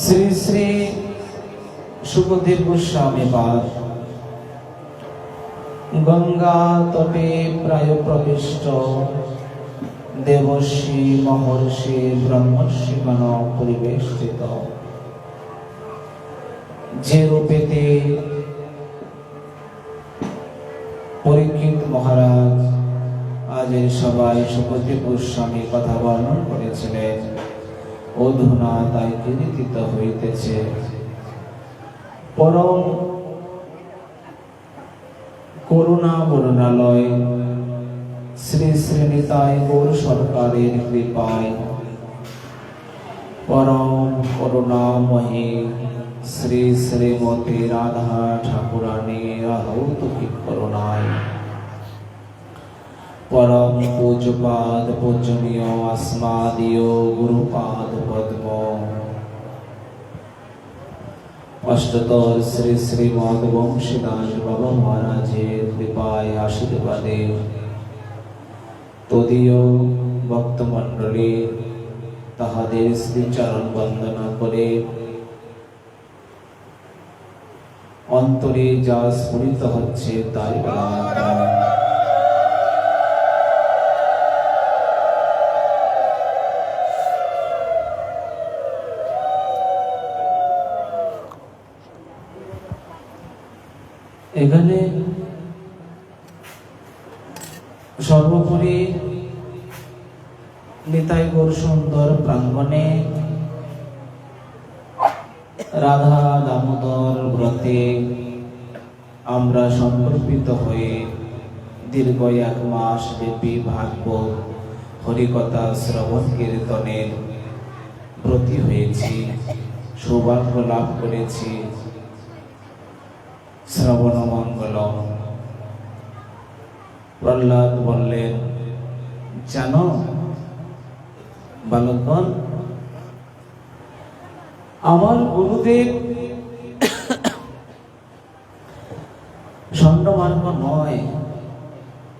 শ্রী শ্রী সুখদেব গোস্বামী পাদ গঙ্গা তটে প্রায় প্রবিষ্ট দেবর্ষি মহর্ষি ব্রহ্মর্ষিগণ পরিবেষ্টিত যে রূপেতে পরীক্ষিত মহারাজ আজ এই সবাই সুখদেব গোস্বামী কথা বর্ণন করেছিলেন, অধুনা তাই কীর্তিত হইতেছে। পরম করুণা বরুণালয় শ্রী শ্রী নিতাই গৌর সরকারের কৃপায় পরম করুণাময়ী শ্রী শ্রীমতী রাধা ঠাকুরানীর অলৌকিক করুণায় পরম পূজ্যপাদ পূজনীয় আসমাদীয় গুরুপাদ পদ্ম অষ্টতর শ্রী শ্রীমদ বংশীদাস বাবা মহারাজের কৃপায় আশীর্বাদে তদীয় ভক্তমণ্ডলী তাহাদের শ্রীচরণ বন্দনা করে অন্তরে যা স্ফুরিত হচ্ছে তাই বলা। এখানে সর্বোপরি নিতাই গৌর সুন্দর প্রাঙ্গণে রাধা দামোদর ব্রতে আমরা সংকল্পিত হয়ে দীর্ঘ 1 মাস ব্যাপী ভাগবত হরিকথা শ্রবণ কীর্তনের ব্রতী হয়েছি, সৌভাগ্য লাভ করেছি। শ্রবণ মঙ্গল। প্রহ্লাদ বললেন, জানো বালকগণ, আমার গুরুদেব ষণ্ডমার্গ নয়,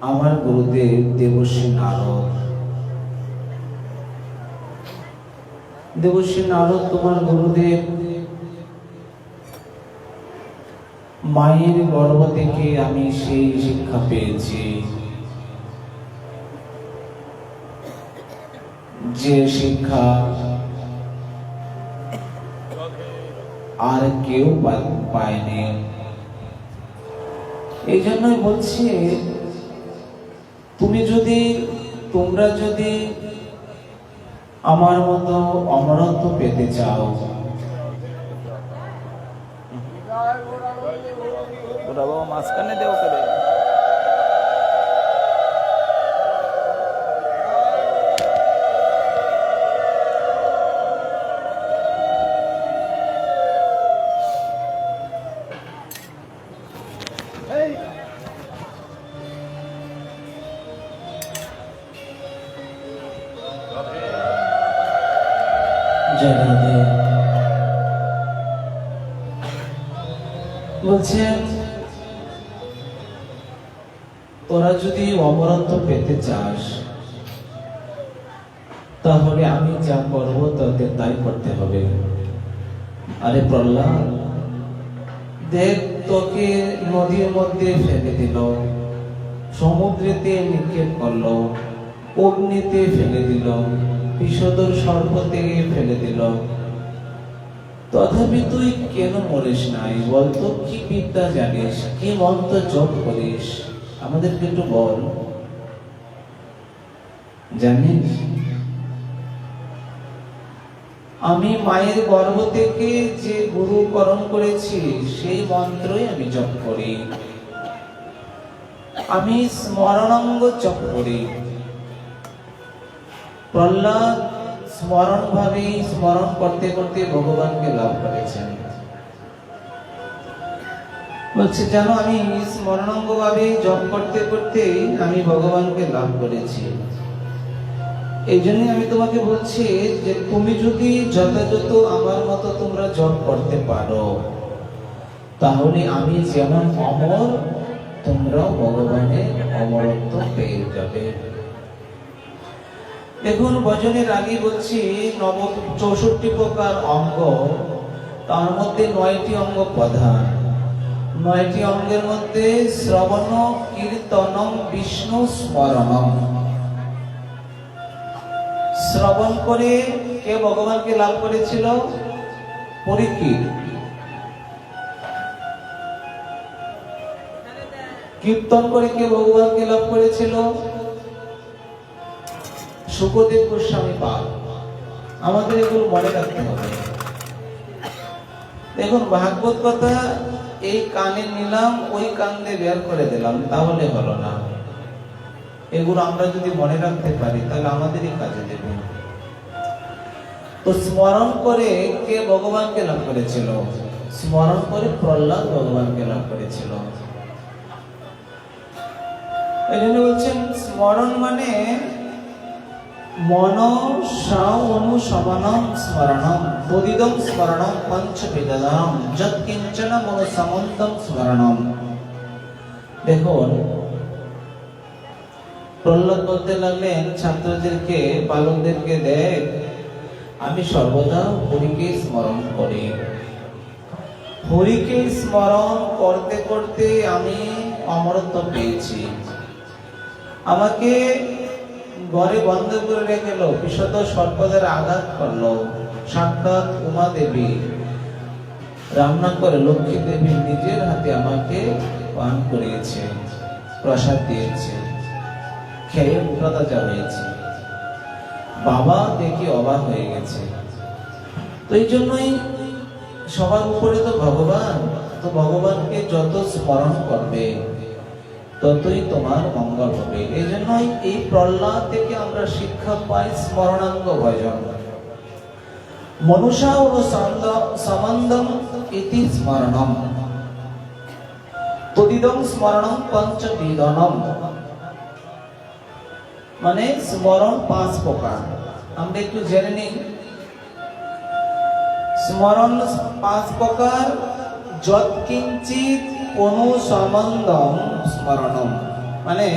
আমার গুরুদেব দেবর্ষি নারদ। দেবর্ষি নারদ তোমার গুরুদেব। মায়ের গর্ভ থেকে আমি সেই শিক্ষা পেয়েছি যে শিক্ষা আর কেউ পায়নি। এই জন্যই বলছি, তোমরা যদি আমার মতো অমরত্ব পেতে চাও, বাবা মাঝখানে দেও করে বলছেন, তোরা যদি অমরত্ব পেতে চাস তাহলে আমি যা করবো তোদের তাই করতে হবে। আরে প্রহ্লাদ, দেখ, তোকে নদীর মধ্যে ফেলে দিল, সমুদ্রেতে নিক্ষেপ করলো, অগ্নিতে ফেলে দিল, বিষধর সর্পতে ফেলে দিল, তথাপি তুই কেন মরিস নাই? বলতো, কি বিদ্যা জানিস, কি মন্ত্র জপ করিস, আমাদেরকে একটু বল। জানিস, আমি মায়ের গর্ভ থেকে যে গুরুকরণ করেছি সেই মন্ত্রই আমি জপ করি, আমি স্মরণাঙ্গ জপ করি। প্রহ্লাদ স্মরণ করতে করতে ভগবানকে লাভ করেছেন। বলছে, জানো, আমি স্মরণাঙ্গ ভাবে জপ করতে করতে আমি ভগবানকে লাভ করেছি। এই জন্যই আমি তোমাকে বলছি যে তুমি যদি যথাযথ আমার মতো তোমরা জপ করতে পারো, তাহলে আমি যেমন অমর, তোমরাও ভগবানের অমরত্ব পেয়ে যাবে। দেখুন, ভজনের আগে বলছি 64 প্রকার অঙ্গ, তার মধ্যে 9টি অঙ্গ প্রধান। 9টি অঙ্গের মধ্যে শ্রবণ কীর্তনম বিষ্ণু স্মরণম। শ্রবণ করে কে ভগবানকে লাভ করেছিল? পরীক্ষিত। কীর্তন করে কে ভগবানকে লাভ করেছিল? শুকদেব গোস্বামী পাল। আমাদের এগুলো মনে রাখতে হবে। দেখুন, ভাগবত কথা এই কানে নিলাম, ওই কান দিয়ে বের করে দিলাম, তাহলে হলো না। এগুলো আমরা যদি মনে রাখতে পারি তাহলে আমাদেরই কাজে দেবে। তো স্মরণ করে কে ভগবানকে লাভ করেছিল? স্মরণ করে প্রহ্লাদ ভগবানকে লাভ করেছিল। এই জন্য বলছেন স্মরণ মানে মনসা অনুসমনম স্মরণম তদিদম স্মরণম পঞ্চবিদম যৎকিঞ্চন মনসমন্তম স্মরণম। দেখুন, প্রহ্লাদ বলতে লাগলেন ছাত্রদেরকে, বালকদেরকে, দেখ আমি সর্বদা হরিকে স্মরণ করি। হরিকে স্মরণ করতে করতে আমি অমরত্ব পেয়েছি। আমাকে ঘরে বন্ধ করে রেখেল, বিশদ সর্পদের আঘাত করলো। সাক্ষাৎ উমা দেবী রান্না করে লক্ষ্মী দেবী নিজের হাতে আমাকে পান করিয়েছে, প্রসাদ দিয়েছে, খেয়ে মুক্ততাজা হয়েছে। বাবা দেখি অবাক হয়ে গেছে। তো এই জন্যই সবার উপরে তো ভগবান, তো ভগবানকে যত স্মরণ করবে ততই তোমার মঙ্গল হবে। এই জন্যই এই প্রহ্লাদ থেকে আমরা শিক্ষা পাই স্মরণাঙ্গ ভজন। মনুষা ও সম্বন্ধম ইতি স্মরণম তদিদম স্মরণম পঞ্চবিদনম। মানে স্মরণ 5 প্রকার। আমরা একটু জেনে নিই। স্মরণ 5 প্রকার। যৎকিঞ্চিৎ অনুসম্বন্ধম স্মরণম, মানে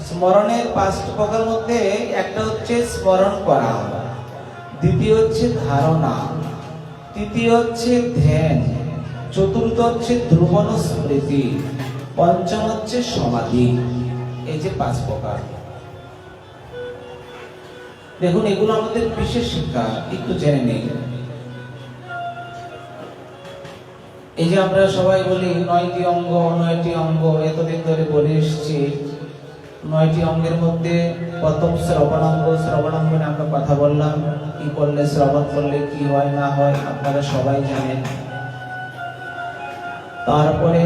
স্মরণের 5 প্রকার মধ্যে একটা হচ্ছে স্মরণ করা, দ্বিতীয় হচ্ছে ধারণা, তৃতীয় হচ্ছে ধ্যান, চতুর্থ হচ্ছে ধ্রুবন স্মৃতি, পঞ্চম হচ্ছে সমাধি। এই যে 5 প্রকার। দেখুন, এগুলো আমাদের বিশেষ শিক্ষা, একটু জেনে নেই। এই যে আমরা সবাই বলি 9টি অঙ্গ, 9টি অঙ্গ, এতদিন ধরে বলে এসেছি। 9টি অঙ্গের মধ্যে প্রথম শ্রবণাঙ্গ। শ্রবণাঙ্গ নিয়ে আমরা কথা বললাম, কি করলে, শ্রবণ করলে কি হয় না হয় আপনারা সবাই জানেন। তারপরে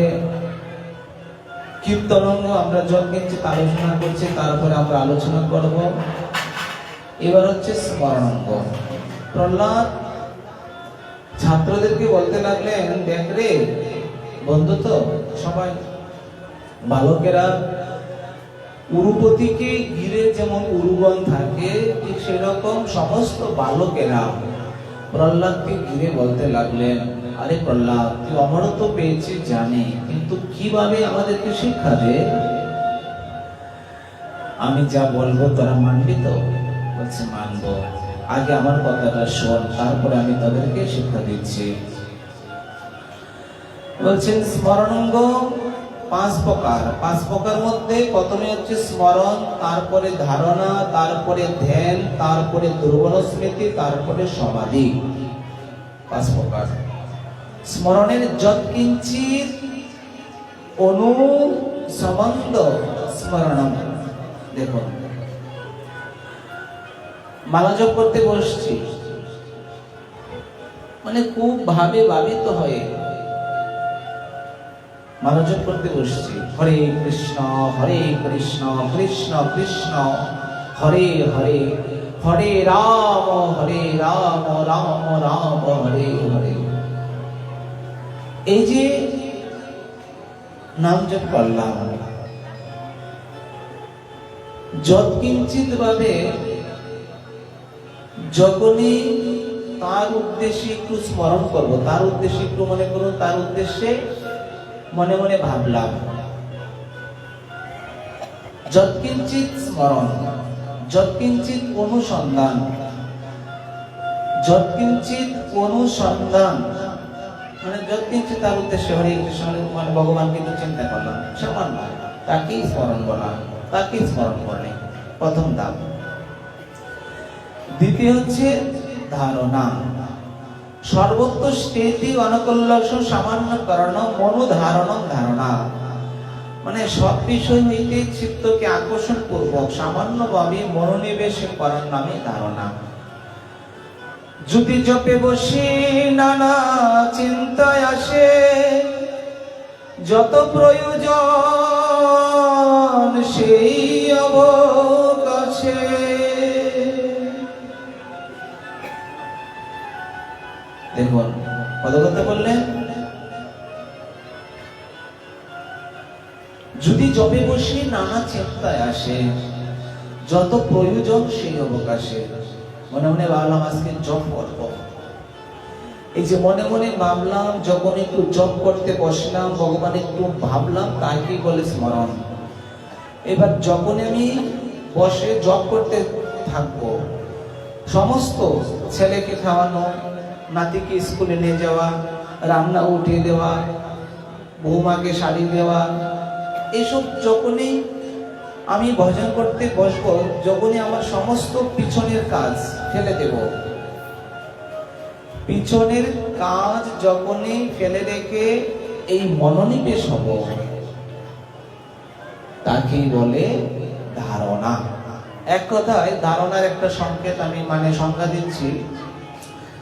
কীর্তনাঙ্গ, আমরা যৎকিঞ্চিৎ আলোচনা করছি, তারপরে আমরা আলোচনা করব। এবার হচ্ছে স্মরণাঙ্গ। প্রহ্লাদ ছাত্রদেরকে বলতে লাগলেন, দেখ রে বন্ধু, তো সবাই বালকেরা উরুপতিকে ঘিরে যেমন উরুবন থাকে, ঠিক সেরকম সমস্ত বালকেরা প্রহ্লাদকে ঘিরে বলতে লাগলেন, আরে প্রহ্লাদ, তুই অমরত্ব পেয়েছিস জানি, কিন্তু কিভাবে আমাদেরকে শিক্ষা দে। আমি যা বলবো তোরা মানবি তো? বলছে মানবো, আগে আমার কথাটা শোন, তারপরে আমি তাদেরকে শিক্ষা দিচ্ছি। বলছেন স্মরণাঙ্গ 5 প্রকার। 5 প্রকার মধ্যে প্রথমে হচ্ছে স্মরণ, তারপরে ধারণা, তারপরে ধ্যান, তারপরে ধ্রুবন স্মৃতি, তারপরে সমাধি। 5 প্রকার। স্মরণের যৎকিঞ্চিৎ অনুসম্বন্ধ স্মরণম। দেখুন, মালা জপ করতে বসছি, মানে খুব ভাবিত হয়ে মালা জপ করতে বসছি। হরে কৃষ্ণ কৃষ্ণ কৃষ্ণ হরে হরে, হরে রাম রাম রাম হরে হরে। এই যে নাম জপ করলাম, যৎকিঞ্চিৎ ভাবে যখনই তার উদ্দেশ্যে একটু স্মরণ করব, তার উদ্দেশ্যে একটু মনে করুন, তার উদ্দেশ্যে মনে মনে ভাবলাম। যৎকিঞ্চিৎ স্মরণ, যৎকিঞ্চিৎ অনুসন্ধান, যৎকিঞ্চিৎ অনুসন্ধান মানে যৎকিঞ্চিৎ, তার উদ্দেশ্যে হরে কৃষ্ণ মানে ভগবানকে একটু চিন্তা করলাম, সামান্য তাকেই স্মরণ করা, তাকেই স্মরণ করলে প্রথম ধাপ। দ্বিতীয় হচ্ছে ধারণা, সর্বত্র স্থিতি অনকল্লস সামান্য কারণ মনোধারণম ধারণা, মানে সব বিষয় হইতে চিত্তকে আকর্ষণ পূর্বক সামান্যভাবে মনোনিবেশ করার নামে ধারণা। যদি জপে বসি নানা চিন্তায় আসে, যত প্রয়োজন সেই অবকাশে। দেখুন কত কথা বললেন, যদি জপে বসে নানা চিন্তায় আসে, যত প্রয়োজন সেই অবকাশে। মনে মনে ভাবলাম আজকে জপ করব, এই যে মনে মনে ভাবলাম, যখন একটু জপ করতে বসলাম, ভগবান একটু ভাবলাম, তাকে বলে স্মরণ। এবার যখন আমি বসে জপ করতে থাকবো, সমস্ত ছেলেকে খাওয়ানো, নাতিকে স্কুলে নিয়ে যাওয়া, রান্না উঠিয়ে দেওয়া, বৌমাকে শাড়ি দেওয়া, এইসব যখনই আমি ভজন করতে বসবো, যখনই আমার সমস্ত পিছনের কাজ ফেলে দেব, পিছনের কাজ যখনই ফেলে রেখে এই মনোনিবেশ হব, তাকেই বলে ধারণা। এক কথায় ধারণার একটা সংকেত আমি মানে সংজ্ঞা দিচ্ছি,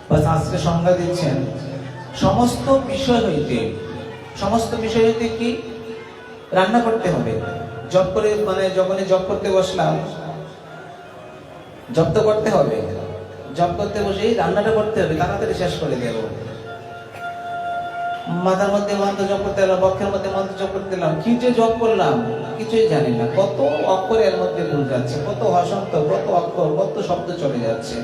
বা শাস্ত্রে সংজ্ঞা দিচ্ছেন, সমস্ত বিষয় হইতে, সমস্ত বিষয় হইতে কি রান্না করতে হবে। জপ করে মানে যখনই জপ করতে বসলাম, জপ তো করতে হবে, জপ করতে বসে রান্নাটা করতে হবে, তাড়াতাড়ি শেষ করে দেব। মাথার মধ্যে মন্ত্র জপ করতে এলাম, বক্ষের মধ্যে মন্ত্র জপ করতে এলাম, কি যে জপ করলাম কিছুই জানি না, কত অক্ষর এর মধ্যে ভুল যাচ্ছে, কত হসন্ত, কত অক্ষর, কত শব্দ চলে যাচ্ছে।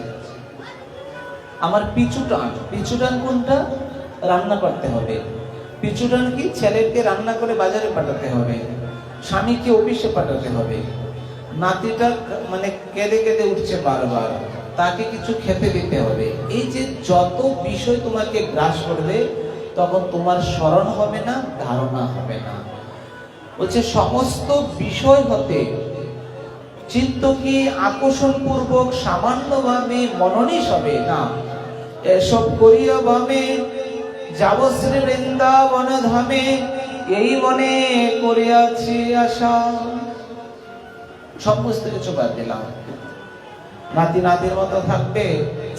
আমার পিছুটান, পিছুটান কোনটা? রান্না করতে হবে। পিছুটান কি? ছেলেকে রান্না করে বাজারে পাঠাতে হবে, স্বামীকে অফিসে পাঠাতে হবে, নাতিটা মানে কেঁদে কেঁদে উঠছে বারবার, তাকে কিছু খেতে দিতে হবে। এই যে যত বিষয় তোমাকে গ্রাস করবে, তখন তোমার স্মরণ হবে না, ধারণা হবে না। বলছে সমস্ত বিষয় হতে চিত্তকে আকর্ষণ পূর্বক সামান্যভাবে মননিশ হবে না, এসব করিয়া ভাবে যাব শ্রী বৃন্দাবন ধামে, এই মনে করিয়াছি আশা। সমস্ত কিছু বাদ দিলাম, নাতি নাতির মতো থাকবে,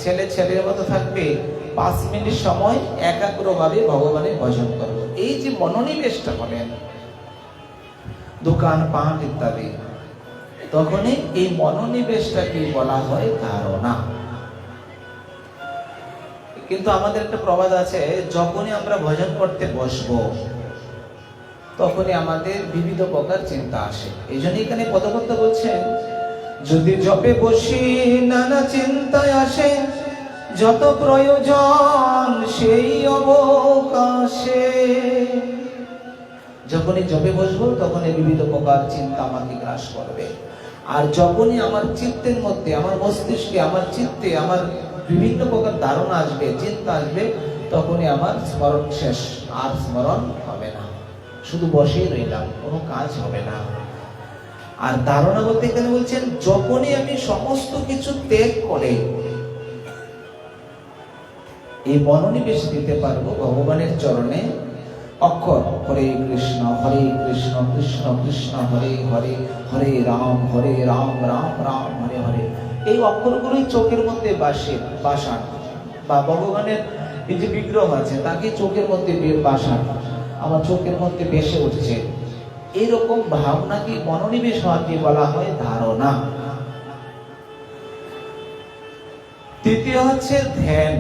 ছেলে ছেলের মতো থাকবে, 5 মিনিট সময় একাগ্রভাবে ভগবানের ভজন করবো। এই যে মনোনিবেশটা বলেন, দোকান পাট ইত্যাদি, তখনই এই মনোনিবেশটাকে বলা হয় ধারণা। কিন্তু আমাদের একটা প্রবাদ আছে, যখনই আমরা ভজন করতে বসবো, তখনই আমাদের বিবিধ প্রকার চিন্তা আসে। এই জন্য এখানে পদকর্তা বলছেন, যদি জপে বসি নানা চিন্তায় আসে, যত প্রয়োজন সেই অবকাশে। যখনই জপে বসবো, তখনই বিবিধ প্রকার চিন্তা আমাকে গ্রাস করবে। আর যখনই আমার চিত্তের মধ্যে, আমার মস্তিষ্কে, আমার চিত্তে আমার বিভিন্ন প্রকার ধারণা আসবে, চিন্তা আসবে, তখনই আমার স্মরণ শেষ, আর স্মরণ হবে না, শুধু বসেই রইলাম, কোনো কাজ হবে না। আর ধারণা বলতে এখানে বলছেন, যখনই আমি সমস্ত কিছু ত্যাগ করে এই মনোনিবেশ দিতে পারবো ভগবানের চরণে, অক্ষর হরে কৃষ্ণ কৃষ্ণ কৃষ্ণ হরে হরে, হরে রাম রাম রাম হরে হরে, এই অক্ষরগুলোই চোখের মধ্যে বাসান, বা ভগবানের এই যে বিগ্রহ আছে তাকে চোখের মধ্যে বাসান, আমার চোখের মধ্যে বেসে উঠছে, এইরকম ভাবনাকে মনোনিবেশ হওয়াকে বলা হয় ধারণা। তৃতীয় হচ্ছে ধ্যান,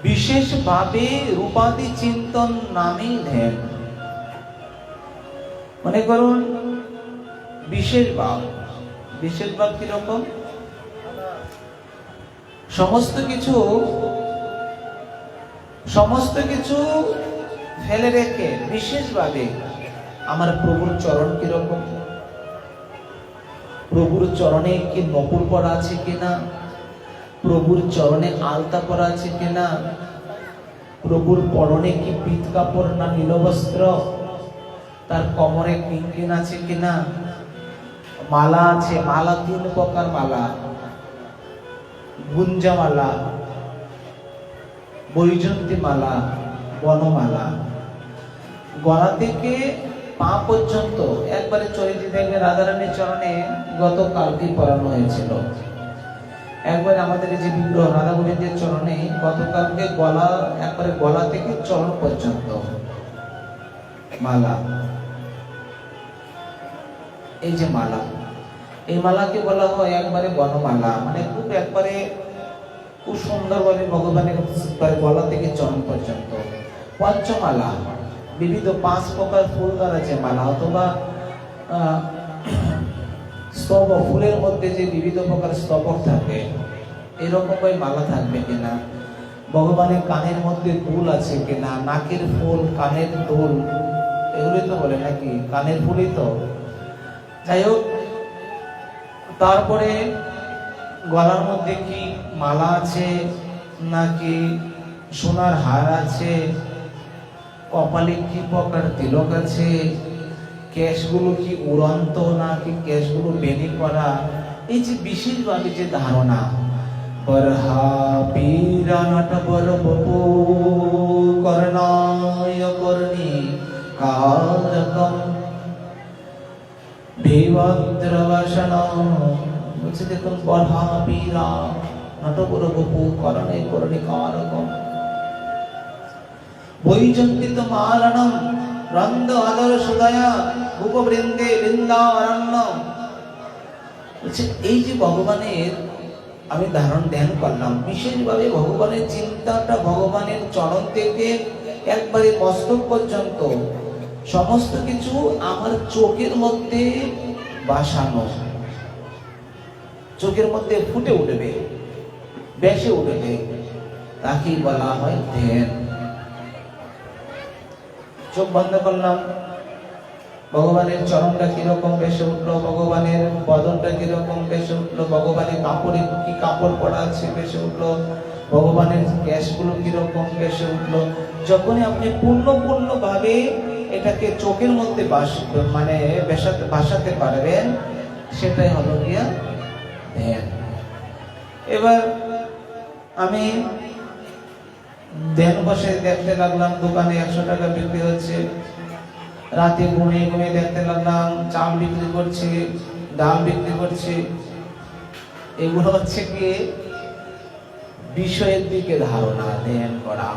বিশেষভাবে রূপাদি চিন্তন নামে ধ্যান। মনে করুন বিশেষ ভাব, বিশেষ ভাব কিরকম? সমস্ত কিছু ফেলে রেখে বিশেষভাবে আমার প্রভুর চরণ কিরকম, প্রভুর চরণে কি নপুর পরা আছে কিনা, প্রভুর চরণে আলতা পরা আছে কিনা, প্রভুর পরনে কি পিত কাপড় না নীলবস্ত্র, তার কোমরে কিঙ্কিন আছে কিনা, মালা আছে, মালা 3 প্রকার মালা, গুঞ্জামালা, বৈজন্তী মালা, বনমালা। গলা থেকে পা পর্যন্ত একবারে চরিত্র দেখবে রাধারানীর চরণে গতকালকে পরানো হয়েছিল। একবারে আমাদের যে বিগ্রহ রাধা গোবিন্দের চরণে গতকালকে গলা, একবারে গলা থেকে চরণ পর্যন্ত মালা। এই যে মালা, এই মালাকে বলা হয় একবারে বনমালা, মানে খুব একবারে খুব সুন্দরভাবে ভগবানের গলা থেকে চরণ পর্যন্ত। পঞ্চমালা, বিবিধ 5 প্রকার ফুল দ্বারা যে মালা, অথবা স্তবক, ফুলের মধ্যে যে বিবিধ প্রকার স্তবক থাকে, এরকম ওই মালা থাকবে কিনা, ভগবানের কানের মধ্যে দুল আছে কিনা, নাকের ফুল, কানের দুল, এগুলোই তো বলে নাকি, কানের ফুলই তো। যাই হোক, তারপরে গলার মধ্যে কি মালা আছে নাকি সোনার হার আছে, কপালে কি প্রকার তিলক আছে, কেশগুলো কি উড়ন্ত নাকি কেশগুলো বেনি করা, এই যে বিশেষভাবে যে ধারণা, বরহা পীরা নট বর বপু করণায় করণী কারকম ভীভদ্রবসন, বলছে দেখুন, বরহা পীরা নট বর বপু করণায় করণী কারকম বৈজন্তিত মালনম রন্দ আদর সুদয়া উপবৃন্দে বৃন্দারণ্য। এই যে ভগবানের আমি ধ্যান করলাম, বিশেষভাবে ভগবানের চিন্তাটা ভগবানের চরণ থেকে একবারে মস্তক পর্যন্ত সমস্ত কিছু আমার চোখের মধ্যে বাসানো, চোখের মধ্যে ফুটে উঠবে, বেশে উঠবে, তাকেই বলা হয় ধ্যান। চোখ বন্ধ করলাম, ভগবানের চরণটা কিরকম বেশে উঠলো, ভগবানের বদনটা কিরকম বেশে উঠলো, ভগবানের কাপড়ে কি কাপড় পরা আছে বেশে উঠলো, ভগবানের কেশগুলো কিরকম বেশে উঠলো। যখনই আপনি পূর্ণ ভাবে এটাকে চোখের মধ্যে মানে ভাসাতে পারবেন, সেটাই হলো গিয়া ধ্যান। এবার আমি ধ্যান বসে দেখতে লাগলাম, দোকানে 100 টাকা বিক্রি হচ্ছে, রাতে ঘুমিয়ে দেখতে লাগলাম চাল বিক্রি করছে, ডাল বিক্রি করছে। এগুলো হচ্ছে কি বিষয়ের দিকে ধারণা, ধ্যান করা।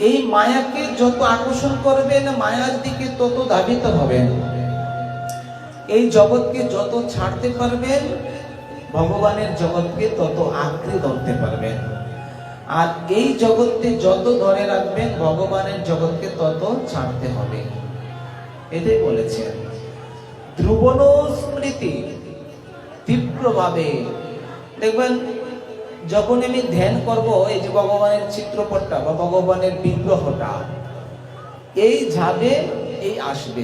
এই মায়াকে যত আকর্ষণ করবেন, মায়ার দিকে তত ধাবিত হবেন। এই জগৎকে যত ছাড়তে পারবেন, ভগবানের জগৎকে তত আঁকড়ে ধরতে পারবেন। আর এই জগৎকে যত ধরে রাখবেন, ভগবানের জগৎকে তত ছাড়তে হবে। এটাই বলেছেন ধ্রুবন স্মৃতি তীব্রভাবে। দেখবেন যখন আমি ধ্যান করব, এই যে ভগবানের চিত্রপটটা বা ভগবানের বিগ্রহটা, এই যাবে এই আসবে,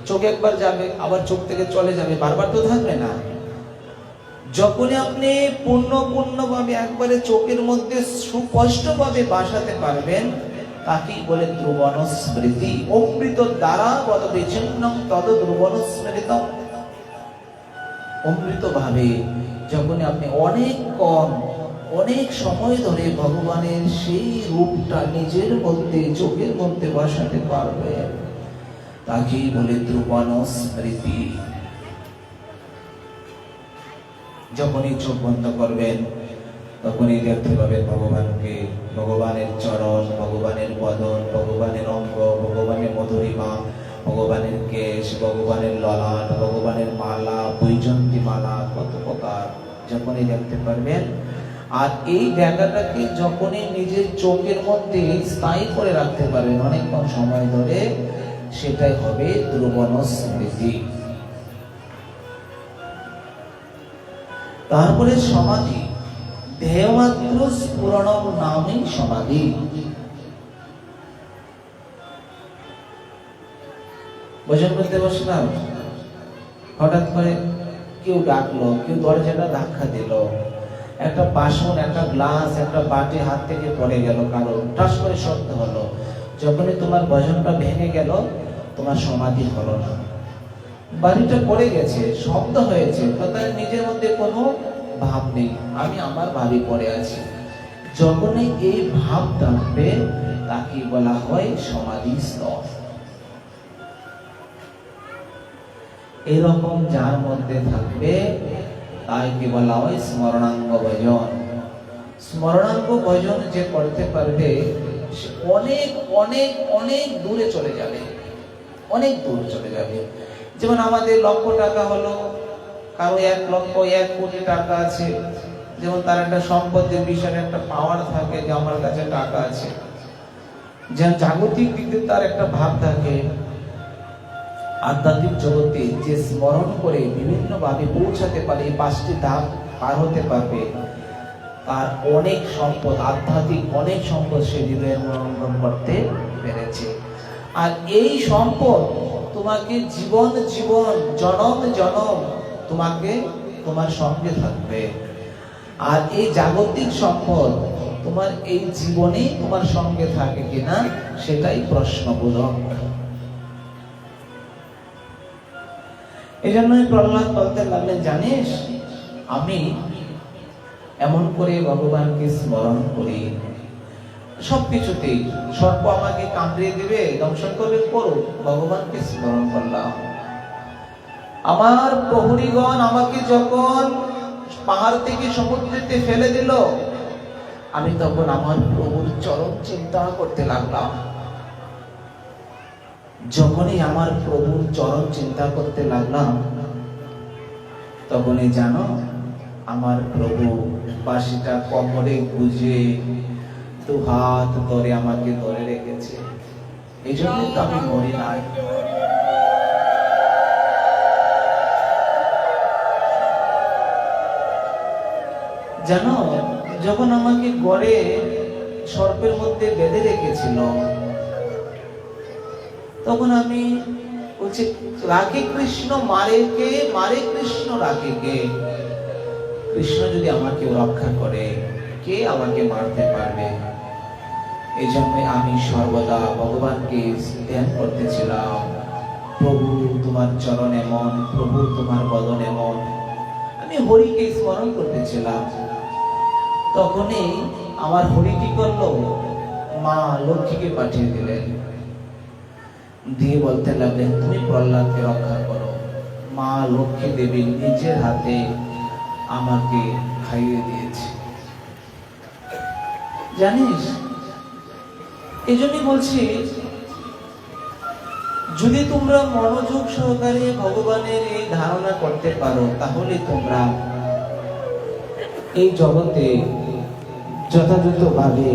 চোখ একবার যাবে আবার চোখ থেকে চলে যাবে, বারবার তো থাকবে না। যখনই আপনি পূর্ণভাবে একবারে চোখের মধ্যে সুস্পষ্টভাবে বাসাতে পারবেন, তাকেই বলে ধ্রুবন স্মৃতি। অমৃত দ্বারা বদ বিচ্ছিন্নম তদ ধ্রুবন স্মৃতম। অমৃত ভাবে যখনই আপনি অনেক সময় ধরে ভগবানের সেই রূপটা নিজের মধ্যে, চোখের মধ্যে বাসাতে পারবেন, তাকেই বলে ধ্রুবন স্মৃতি। যখনই চোখ বন্ধ করবেন, তখনই দেখতে পাবেন ভগবানকে, ভগবানের চরণ, ভগবানের বদন, ভগবানের অঙ্গ, ভগবানের মধুরিমা, ভগবানের কেশ, ভগবানের ললাট, ভগবানের মালা, বৈজন্তী মালা, কত প্রকার যখনই দেখতে পারবেন। আর এই জায়গাটাকে যখনই নিজের চোখের মধ্যে স্থায়ী করে রাখতে পারবেন অনেকক্ষণ সময় ধরে, সেটাই হবে ধ্রুবন স্মৃতি। তারপরে সমাধি, দেহমাত্র স্ফুরণম নামই সমাধি। ভজন করতে বসলাম, হঠাৎ করে কেউ ডাকলো, কেউ দরজাটা ধাক্কা দিল, একটা বাসন, একটা গ্লাস, একটা বাটি হাত থেকে পড়ে গেল, কারো টাস করে শব্দ হলো। যখনই তোমার ভজনটা ভেঙে গেল, তোমার সমাধি হলো না, বাড়িটা পড়ে গেছে, শব্দ হয়েছে, তার নিজের মধ্যে কোনো ভাব নেই, আমি আমার ভাবি পড়ে আছি। যখনই এই ভাব থাকবে তাকে বলা হয় সমাধিস্থ। এরকম যার মধ্যে থাকবে তাকে বলা হয় স্মরণাঙ্গ ভজন। স্মরণাঙ্গ ভজন যে করতে পারবে সে অনেক অনেক অনেক দূরে চলে যাবে, অনেক দূর চলে যাবে। যেমন আমাদের লক্ষ টাকা হলো, কারো 1 লক্ষ 1 কোটি টাকা আছে, যেমন তার একটা সম্পদের বিষয়ে একটা পাওয়ার থাকে যে আমার কাছে টাকা আছে, যেমন জাগতিক দিকে তার একটা ভাব থাকে। আধ্যাত্মিক জগতে যে স্মরণ করে বিভিন্ন ভাবে পৌঁছাতে পারে, 5টি ধাপ পার হতে পারবে, তার অনেক সম্পদ, আধ্যাত্মিক অনেক সম্পদ সে হৃদয়ের মনোরঞ্জন করতে পেরেছে। আর এই সম্পদ তোমাকে জীবন জীবন জনম জনম তোমাকে তোমার সঙ্গে থাকবে। আর এই জাগতিক সম্পদ তোমার এই জীবনেই তোমার সঙ্গে থাকে কিনা সেটাই প্রশ্নবোধক। এই জন্যই প্রহ্লাদ বলতে লাগলেন, জানিস আমি এমন করে ভগবানকে স্মরণ করি, সবকিছুতেই সর্প আমাকে কামড়িয়ে দিবে, দংশন করবে, করো, ভগবানকে স্মরণ করলাম। আমার প্রহরীগণ আমাকে যখন পাহাড় থেকে সমুদ্রেতে ফেলে দিল, আমি তখন আমার প্রভুর চরণ চিন্তা করতে লাগলাম। যখনই আমার প্রভুর চরণ চিন্তা করতে লাগলাম, তখনই জানো আমার প্রভু বাঁশিটা কোমরে গুজে 2 হাত ধরে আমাকে ধরে রেখেছে। এই জন্যই তো আমি মরি নাই। জানো, যখন আমাকে গড়ে সর্পের মধ্যে বেঁধে রেখেছিল, তখন আমি বলছি, রাখে কৃষ্ণ মারে কে, মারে কৃষ্ণ রাখে কে? কৃষ্ণ যদি আমাকে রক্ষা করে, কে আমাকে মারতে পারবে? এই জন্য আমি সর্বদা ভগবানকে ধ্যান করতেছিলাম। প্রভু তোমার চরণ এমন, প্রভু তোমার বদন এমন, আমি হরিকে স্মরণ করতেছিলাম। তখনই আমার হরি কি করলো, মা লক্ষ্মীকে পাঠিয়ে দিলেন, দিয়ে বলতে লাগলেন, তুমি প্রহ্লাদকে রক্ষা করো। মা লক্ষ্মী দেবী নিজের হাতে আমাকে খাইয়ে দিয়েছে। জানিস, এই জন্যই বলছি, যদি তোমরা মনোযোগ সহকারে ভগবানের এই ধারণা করতে পারো, তাহলে তোমরা এই জগতে যথাযথভাবে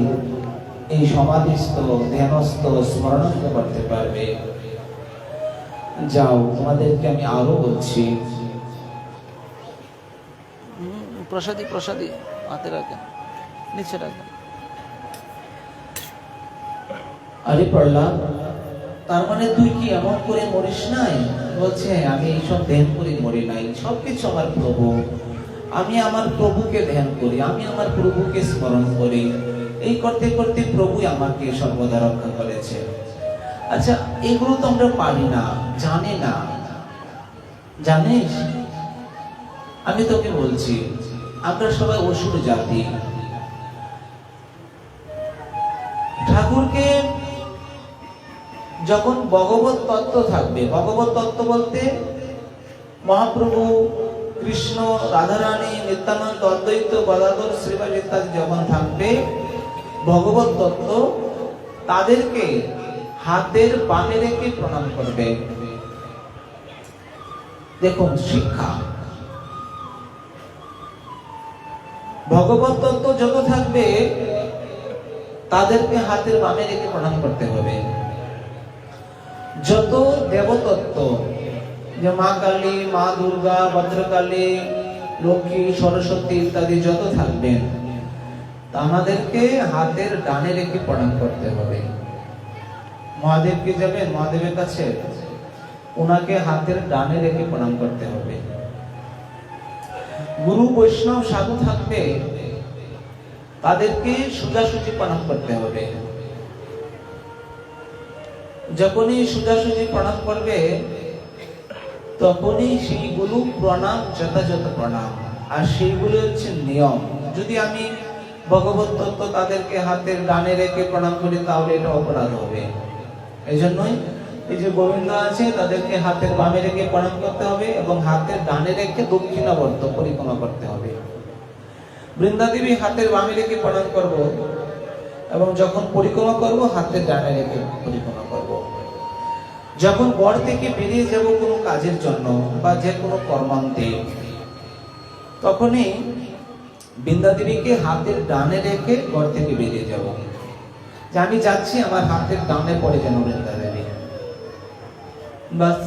এই সমাধিস্থ, ধ্যানস্থ, স্মরণস্থ করতে পারবে। যাও, তোমাদেরকে আমি আরো বলছি। প্রসাদী প্রসাদী হাতে রাখেন, নিচে রাখেন। আরে প্রহ্লাদ, তার মানে তুই কি এমন করে মরিস নাই? বলছে, আমি এইসব ধ্যান করে মরি নাই, সবকিছু আমার প্রভু, আমি আমার প্রভুকে ধ্যান করি, আমি আমার প্রভুকে স্মরণ করি, এই করতে করতে প্রভুই আমাকে সর্বদা রক্ষা করেছে। আচ্ছা, এগুলো তো আমরা পারি না, জানি না। জানিস, আমি তোকে বলছি, আমরা সবাই অসুর জাতি। ঠাকুরকে যখন ভগবত তত্ত্ব থাকবে, ভগবত তত্ত্ব বলতে মহাপ্রভু কৃষ্ণ, রাধারানী, নিত্যানন্দ, অদ্বৈত, গদাধর, শ্রীবাস ইত্যাদি যখন থাকবে, ভগবত তত্ত্ব, তাদেরকে হাতের বামে রেখে প্রণাম করবে। দেখুন শিক্ষা, ভগবত তত্ত্ব যত থাকবে তাদেরকে হাতের বামে রেখে প্রণাম করতে হবে। যত দেবতত্ত্ব, যে মা কালী, মা দুর্গা, ভদ্রকালী, লক্ষ্মী, সরস্বতী ইত্যাদি যত থাকবেন, আমাদেরকে হাতের ডানে রেখে প্রণাম করতে হবে। মহাদেবকে যাবেন, মহাদেবের কাছে ওনাকে হাতের ডানে রেখে প্রণাম করতে হবে। গুরু বৈষ্ণব সাধু থাকবে, তাদেরকে সোজাসুজি প্রণাম করতে হবে। যখনই সোজাসুজি প্রণাম করবে তখনই সেইগুলো প্রণাম যথাযথ প্রণাম, আর সেইগুলো হচ্ছে নিয়ম। যদি আমি ভগবত তত্ত্ব তাদেরকে হাতের ডানে রেখে প্রণাম করি তাহলে এটা অপরাধ হবে। এই জন্যই এই যে গোবিন্দ আছে তাদেরকে হাতের বামে রেখে প্রণাম করতে হবে এবং হাতের ডানে রেখে দক্ষিণাবর্ত পরিক্রমা করতে হবে। বৃন্দাদেবী হাতের বামে রেখে প্রণাম করব এবং যখন পরিক্রমা করব হাতের ডানে রেখে পরিক্রমা করব। যখন বর থেকে বেরিয়ে যাব কোনো কাজের জন্য বা যে কোনো কর্মান্তে, তখনই বৃন্দাদেবীকে হাতের ডানে রেখে ঘর থেকে বেরিয়ে যাব, যে আমি যাচ্ছি আমার হাতের ডানে পড়ে যেন বৃন্দাদেবী। বাস,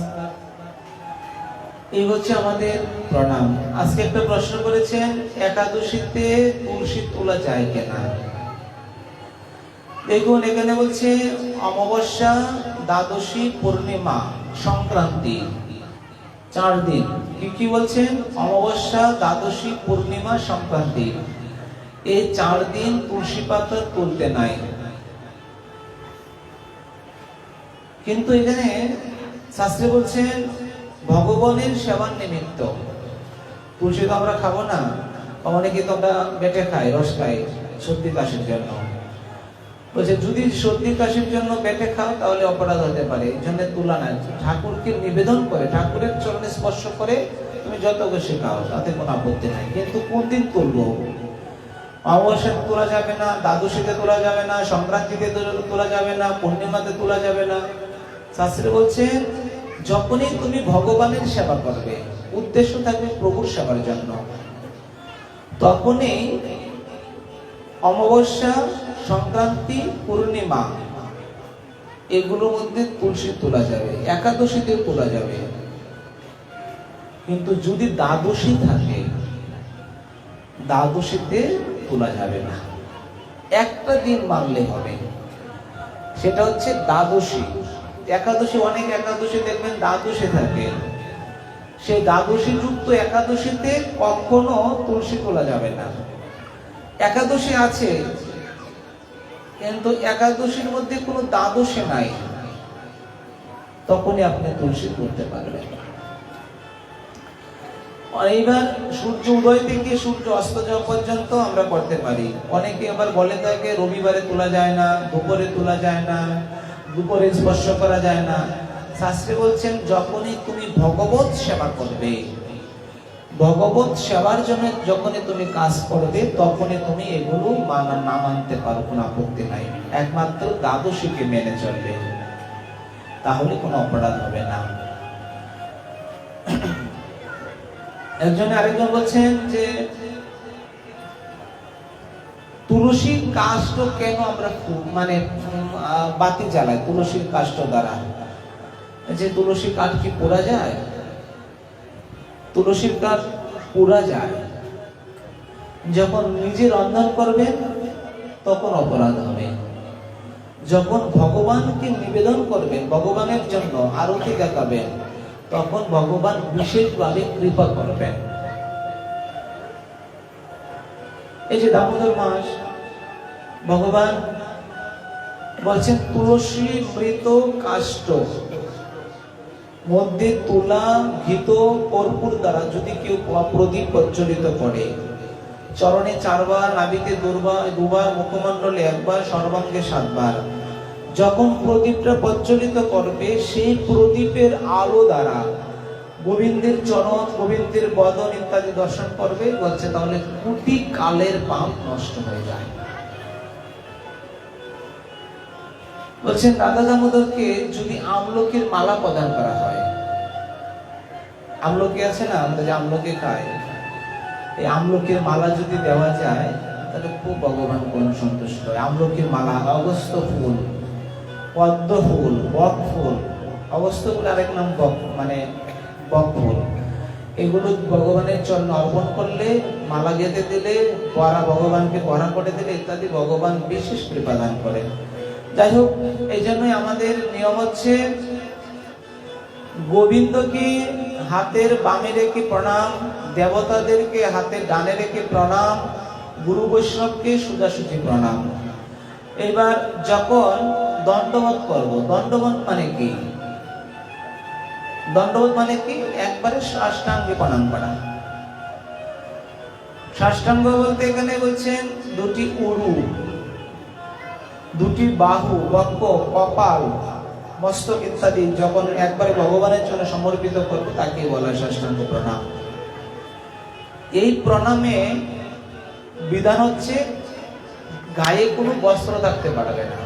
এই হচ্ছে আমাদের প্রণাম। আজকে একটা প্রশ্ন করেছেন, একাদশীতে তুলসী তোলা যায় কিনা। দেখুন এখানে বলছে অমাবস্যা, দ্বাদশী, পূর্ণিমা, সংক্রান্তি, 4 দিন। কি বলছেন? অমাবস্যা, দ্বাদশী, পূর্ণিমা, সংক্রান্তি, এই 4 দিন তুলসী পাতা তুলতে নাই। কিন্তু এখানে শাস্ত্রে বলছেন ভগবানের সেবার নিমিত্ত। তুলসী তো আমরা খাবো না, অনেকে তো আমরা বেটে খাই, রস খাই সর্দি কাশির জন্য। বলছে যদি সর্দি কাশির জন্য বেটে খাও তাহলে অপরাধ হতে পারে, এই জন্য তুলা না। ঠাকুরকে নিবেদন করে, ঠাকুরের চরণে স্পর্শ করে তুমি যত খুশি খাও, তাতে কোনো আপত্তি নাই। কিন্তু কোন দিন তুলবো? অমাবস্যাতে তোলা যাবে না, দ্বাদশীতে তোলা যাবে না, সংক্রান্তিতে তোলা যাবে না, পূর্ণিমাতে তোলা যাবে না। শাস্ত্রে বলছে যখনই তুমি ভগবানের সেবা করবে, উদ্দেশ্য থাকবে প্রভুর সেবার জন্য, তখনই অমাবস্যা, সংক্রান্তি, পূর্ণিমা এগুলোর মধ্যে তুলসী তোলা যাবে, একাদশীতে তোলা যাবে। কিন্তু যদি দ্বাদশী থাকে, দ্বাদশীতে তোলা যাবে না। একটা দিন মানলে হবে, সেটা হচ্ছে দ্বাদশী। একাদশী, অনেক একাদশী দেখবেন দ্বাদশী থাকে, সেই দ্বাদশী যুক্ত একাদশীতে কখনো তুলসী তোলা যাবে না। একাদশী আছে কিন্তু একাদশীর মধ্যে কোনো দ্বাদশী নাই, তখনই আপনি তুলসী তুলতে পারবেন। এইবার সূর্য উদয় থেকে সূর্য অস্ত যাওয়া পর্যন্ত আমরা করতে পারি। অনেকে আবার বলে থাকে রবিবারে তোলা যায় না, দুপুরে তোলা যায় না, দুপুরে স্পর্শ করা যায় না। শাস্ত্রে বলছেন যখনই তুমি ভগবত সেবা করবে, ভগবত সেবার জন্য যখনই তুমি কাজ করবে, তখনই তুমি এগুলো না মানতে পারো, কোনো আপত্তি নাই। একমাত্র দ্বাদশীকে মেনে চলবে, তাহলে কোনো অপরাধ হবে না। একজন আরেকজন বলছেন যে তুলসীর কাষ্ঠ কেন আমরা বাতি জ্বালাই তুলসীর কাষ্ঠ দ্বারা? যে তুলসী কাঠ কি পোড়া যায়? তুলসীর কাঠ পোড়া যায়। যখন নিজে রন্ধন করবেন তখন অপরাধ হবে। যখন ভগবানকে নিবেদন করবেন, ভগবানের জন্য আরতি দেখাবেন, তখন ভগবান বিশেষভাবে কৃপা করবেন। এই যে দামোদর মাস, ভগবান বলছেন তুলসী মৃত কাষ্ঠ মধ্যে তুলা, ঘিত, কর্পূর দ্বারা যদি কেউ প্রদীপ প্রজ্বলিত করে, চরণে 4 বার, নাভিতে 2 বার, মুখমণ্ডলে 1 বার, সর্বাঙ্গে 7 বার, যখন প্রদীপটা প্রজ্বলিত করবে, সেই প্রদীপের আলো দ্বারা গোবিন্দের চরণ, গোবিন্দের বদন ইত্যাদি দর্শন করবে, বলছে তাহলে কোটি কালের পাপ নষ্ট হয়ে যায়। বলছেন রাধা দামোদরকে যদি আমলকির মালা প্রদান করা হয়, আমলকি আছে না, আমরা যে আমলকি খাই, এই আমলকির মালা যদি দেওয়া যায় তাহলে খুব ভগবান কোন সন্তুষ্ট হয়। আমলকির মালা, অগস্ত্য ফুল, পদ্ম ফুল, বক ফুল, অগস্ত্য ফুল আরেক নাম বক ফুল, এগুলো ভগবানের চরণে অর্পণ করলে, মালা গেঁথে দিলে, ভগবানকে পরা করে দিলে ইত্যাদি, ভগবান বিশেষ কৃপা দান করেন। যাই হোক, এই জন্যই আমাদের নিয়ম হচ্ছে গোবিন্দকে হাতের বামে রেখে প্রণাম, দেবতাদেরকে হাতের ডানে রেখে প্রণাম, গুরু বৈষ্ণবকে সোজাসুজি প্রণাম। এবার যখন দণ্ডবোধ করব, দণ্ডবোধ মানে কি? দণ্ডবোধ মানে কি? একবারে সাষ্টাঙ্গে প্রণাম করা। সাষ্টাঙ্গ বলতে এখানে বলছেন দুটি উরু, দুটি বাহু, বক্ষ, কপাল, মস্তক ইত্যাদি যখন একবারে ভগবানের জন্য সমর্পিত করবো তাকে বলা হয় সাষ্টাঙ্গ প্রণাম। এই প্রণামে বিধান হচ্ছে গায়ে কোনো বস্ত্র থাকতে পারবে না।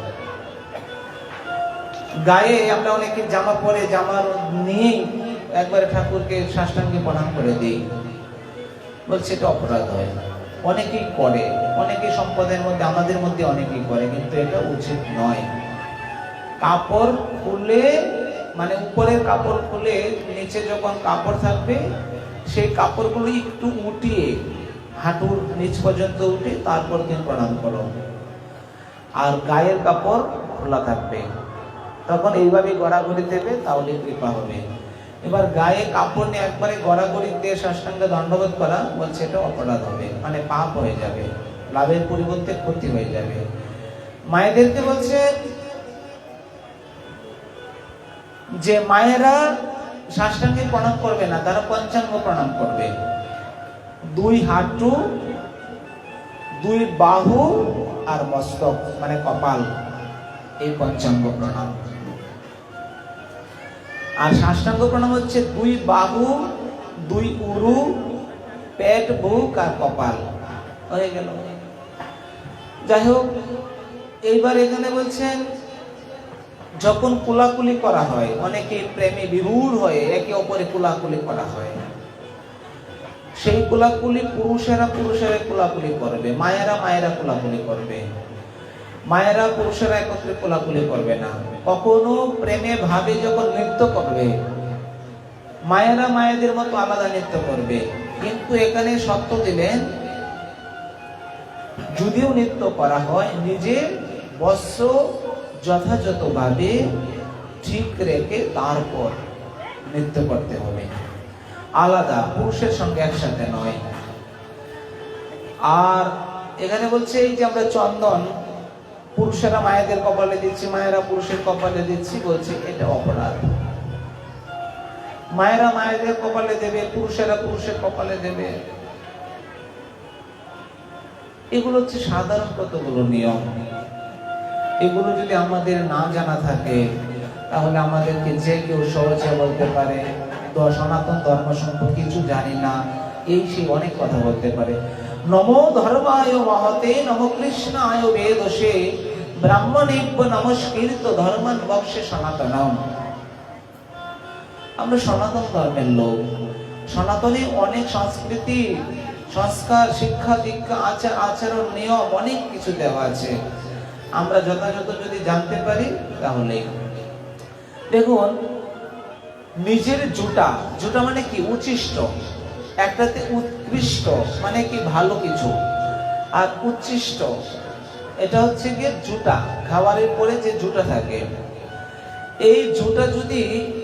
গায়ে আমরা অনেকে জামা পরে, জামার নিয়ে একবারে ঠাকুরকে সাষ্টাঙ্গে প্রণাম করে দিই, বলছে এটা অপরাধ হয়। অনেকেই করে, অনেকেই সম্প্রদায়ের মধ্যে, আমাদের মধ্যে অনেকেই করে, কিন্তু এটা উচিত নয়। কাপড় খুলে, মানে উপরের কাপড় খুলে নিচে যখন কাপড় থাকবে সেই কাপড়গুলো একটু উঠিয়ে হাঁটুর নিচ পর্যন্ত উঠে তারপর তুমি প্রণাম করো। আর গায়ের কাপড় খোলা থাকবে, তখন এইভাবে গড়াগড়ি দেবে, তাহলে কৃপা হবে। এবার গায়ে কাপড় নিয়ে একবারে গড়াগড়ি দিয়ে সাষ্টাঙ্গে দণ্ডবোধ করা, বলছে এটা অপরাধ হবে, মানে পাপ হয়ে যাবে, লাভের পরিবর্তে ক্ষতি হয়ে যাবে। মায়েদেরকে বলছে যে মায়েরা সাষ্টাঙ্গে প্রণাম করবে না, তারা পঞ্চাঙ্গ প্রণাম করবে। দুই হাঁটু, দুই বাহু আর মস্তক মানে কপাল, এই পঞ্চাঙ্গ প্রণাম। আর সাষ্টাঙ্গ প্রণাম হচ্ছে দুই বাহু, দুই উরু, পেট, বুক আর কপাল, হয়ে গেল। যাই হোক, এইবার এখানে বলছেন যখন কোলাকুলি করা হয়, অনেকে প্রেমে বিভোর হয়ে একে অপরে কোলাকুলি করা হয়, সেই কোলাকুলি পুরুষেরা কোলাকুলি করবে, মায়েরা কোলাকুলি করবে। মায়েরা পুরুষেরা একত্রে কোলাকুলি করবে না। কখনো প্রেমে ভাবে যখন নৃত্য করবে, মায়েরা মায়েদের মতো আলাদা নৃত্য করবে। কিন্তু এখানে শর্ত দিলেন, যদিও নৃত্য করা হয়, নিজের বস্ত্র যথাযথভাবে ঠিক রেখে তারপর নৃত্য করতে হবে, আলাদা, পুরুষের সঙ্গে একসাথে নয়। আর এখানে বলছে এই যে আমরা চন্দন পুরুষেরা মায়েদের কপালে দিচ্ছি, মায়েরা পুরুষের কপালে দিচ্ছি, বলছে এটা অপরাধ। মায়েরা মায়েদের কপালে দেবে, পুরুষেরা পুরুষের কপালে দেবে, এগুলো হচ্ছে সাধারণ কতগুলো নিয়ম। এগুলো যদি আমাদের না জানা থাকে তাহলে আমাদেরকে যে কেউ সহজে বলতে পারে সনাতন ধর্ম সম্পর্কে কিছু জানি না, এই সেই অনেক কথা বলতে পারে। নমো ধর্মায় মহতে নমো কৃষ্ণায় বেদসে ব্রাহ্মণেভ্য নমস্কৃত ধর্মান বক্সে সনাতনম। আমরা সনাতন ধর্মের লোক, সনাতনে অনেক সংস্কৃতি, সংস্কার, শিক্ষা দীক্ষা, আচার আচরণ, নিয়ম অনেক কিছু দেওয়া আছে। আমরা যথাযথ যদি জানতে পারি তাহলে। দেখুন, নিজের জুটা, জুটা মানে কি? উচ্ছিষ্ট। একটাতে উৎকৃষ্ট মানে কি? ভালো কিছু। আর উচ্ছিষ্ট এটা হচ্ছে গিয়ে জুটা, খাবারের পরে যে জুটা থাকে, এই জুটা যদি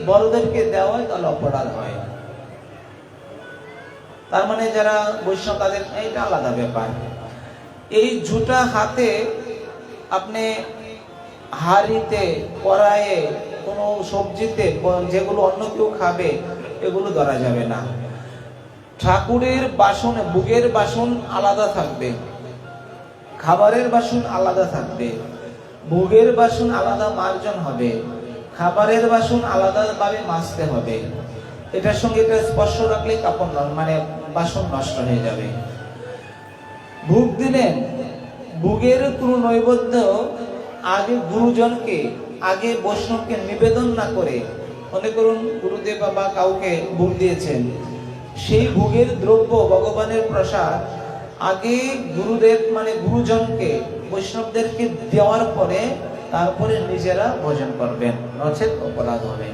বড়দেরকে দেওয়া হয় তাহলে অপরাধ হয়। তার মানে যারা বৈষ্ণব তাদের এইটা আলাদা ব্যাপার। এই জুটা হাতে আপনি হাড়িতে, কড়াইয়ে, কোনো সবজিতে, যেগুলো অন্য কেউ খাবে, এগুলো ধরা যাবে না। ঠাকুরের বাসনে, ভোগের বাসন আলাদা থাকবে, খাবারের বাসন আলাদা থাকবে। ভোগের বাসন আলাদা মার্জন হবে, খাবারের বাসন আলাদাভাবে মাজতে হবে। এটার সঙ্গে এটা স্পর্শ রাখলে কাপড় মানে বাসন নষ্ট হয়ে যাবে। ভোগ দিলেন, ভোগের কোনো নৈবেদ্য আগে গুরুজনকে, আগে বৈষ্ণবকে নিবেদন না করে, মনে করুন গুরুদেব বা কাউকে ভোগ দিয়েছেন, সেই ভোগের দ্রব্য ভগবানের প্রসাদ আগে গুরুদেব মানে গুরুজনকে, বৈষ্ণবদেরকে দেওয়ার পরে তারপরে নিজেরা ভোজন করবেন, নচেত অপরাধ হবে।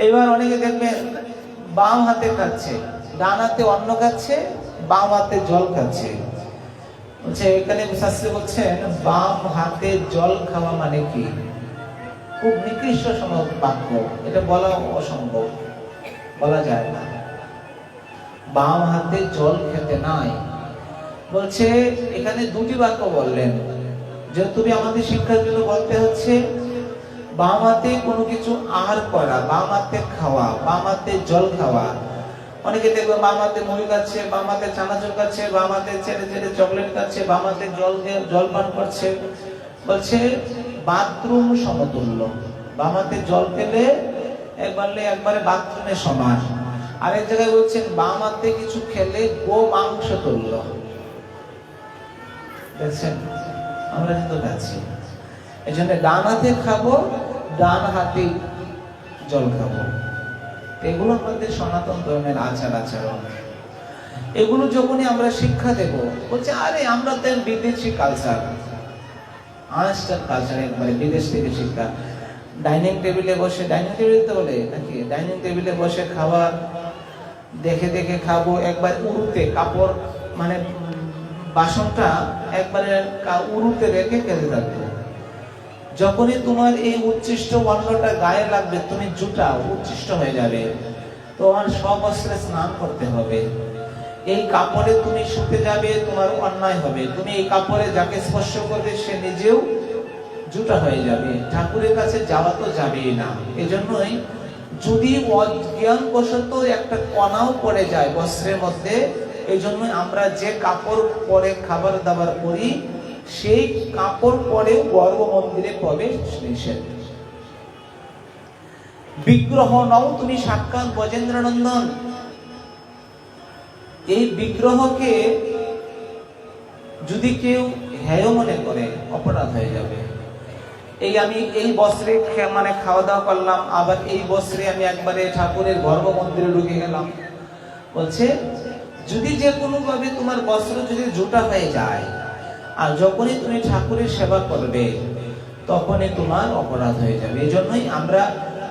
এবার অনেকে দেখবেন বাম হাতে খাচ্ছে, ডান হাতে অন্ন খাচ্ছে, বাম হাতে জল খাচ্ছে। বলছে এখানে শাস্ত্রে বলছেন বাম হাতে জল খাওয়া মানে কি? খুব নিকৃষ্ট বাক্য, এটা বলা অসম্ভব, বলা যায় না। বাম হাতে জল খেতে নাই বলছে, এখানে দুটি বাক্য বললেন যে তুমি আমাদের শিক্ষার জন্য বলতে হচ্ছে বাম হাতে কোনো কিছু আহার করা, বাম হাতে খাওয়া, বাম হাতে জল খাওয়া। অনেকে দেখবে বাম হাতে মুড়ি খাচ্ছে, বাম হাতে চানাচুর খাচ্ছে, বাম হাতে ছেড়ে ছেড়ে চকলেট খাচ্ছে, বাম হাতে জল পান করছে। বলছে বাথরুম সমতুল্য, বাম হাতে জল খেলে একবারে বাথরুমের সমান। আরেক জায়গায় বলছেন বাম হাতে কিছু খেলে গো মাংস তুল্য। দেখছেন, আমরা কিন্তু খাচ্ছি। এই জন্য ডান হাতে খাবো, ডান হাতে জল খাবো। এগুলো আমাদের সনাতন ধর্মের আচার আচরণ। এগুলো যখনই আমরা শিক্ষা দেব, বলছে আরে আমরা তো বিদেশি কালচার, আনস্টার কালচার, একবারে বিদেশ থেকে শিক্ষা। ডাইনিং টেবিলে বসে, ডাইনিং টেবিল তো বলে নাকি, ডাইনিং টেবিলে বসে খাবার দেখে দেখে খাবো, একবার উড়ুতে কাপড় মানে বাসনটা একবারে উড়ুতে রেখে খেতে থাকবো। যখনই তোমার এই উচ্ছিষ্ট অন্নটা গায়ে লাগবে, তুমি জুটা উচ্ছিষ্ট হয়ে যাবে, তোমার সব অস্ত্রে স্নান করতে হবে। এই কাপড়ে তুমি শুতে যাবে, তোমার অন্যায় হবে। তুমি এই কাপড়ে যাকে স্পর্শ করবে সে নিজেও জুটা হয়ে যাবে, ঠাকুরের কাছে যাওয়া তো যাবেই না। এজন্যই যদি অজ্ঞানবশত একটা কণাও পড়ে যায় বস্ত্রের মধ্যে, এই জন্যই আমরা যে কাপড় পরে খাবার দাবার করি, সেই কাপড় পরে গর্ভ মন্দিরে প্রবেশ নিষেধ। বিগ্রহ নাও তুমি সাক্ষাৎ ব্রজেন্দ্রনন্দন। এই বিগ্রহকে যদি কেউ হেয় মনে করে, অপরাধ হয়ে যাবে। আমি এই বস্ত্রে মানে খাওয়া দাওয়া করলাম, আবার এই বস্ত্রে আমি একবারে ঠাকুরের গর্ভ মন্দিরে ঢুকে গেলাম। বলছে যদি যে কোনো ভাবে তোমার বস্ত্র যদি জুটা হয়ে যায়, আর যখনই তুমি ঠাকুরের সেবা করবে, তখনই তোমার অপরাধ হয়ে যাবে। এই জন্যই আমরা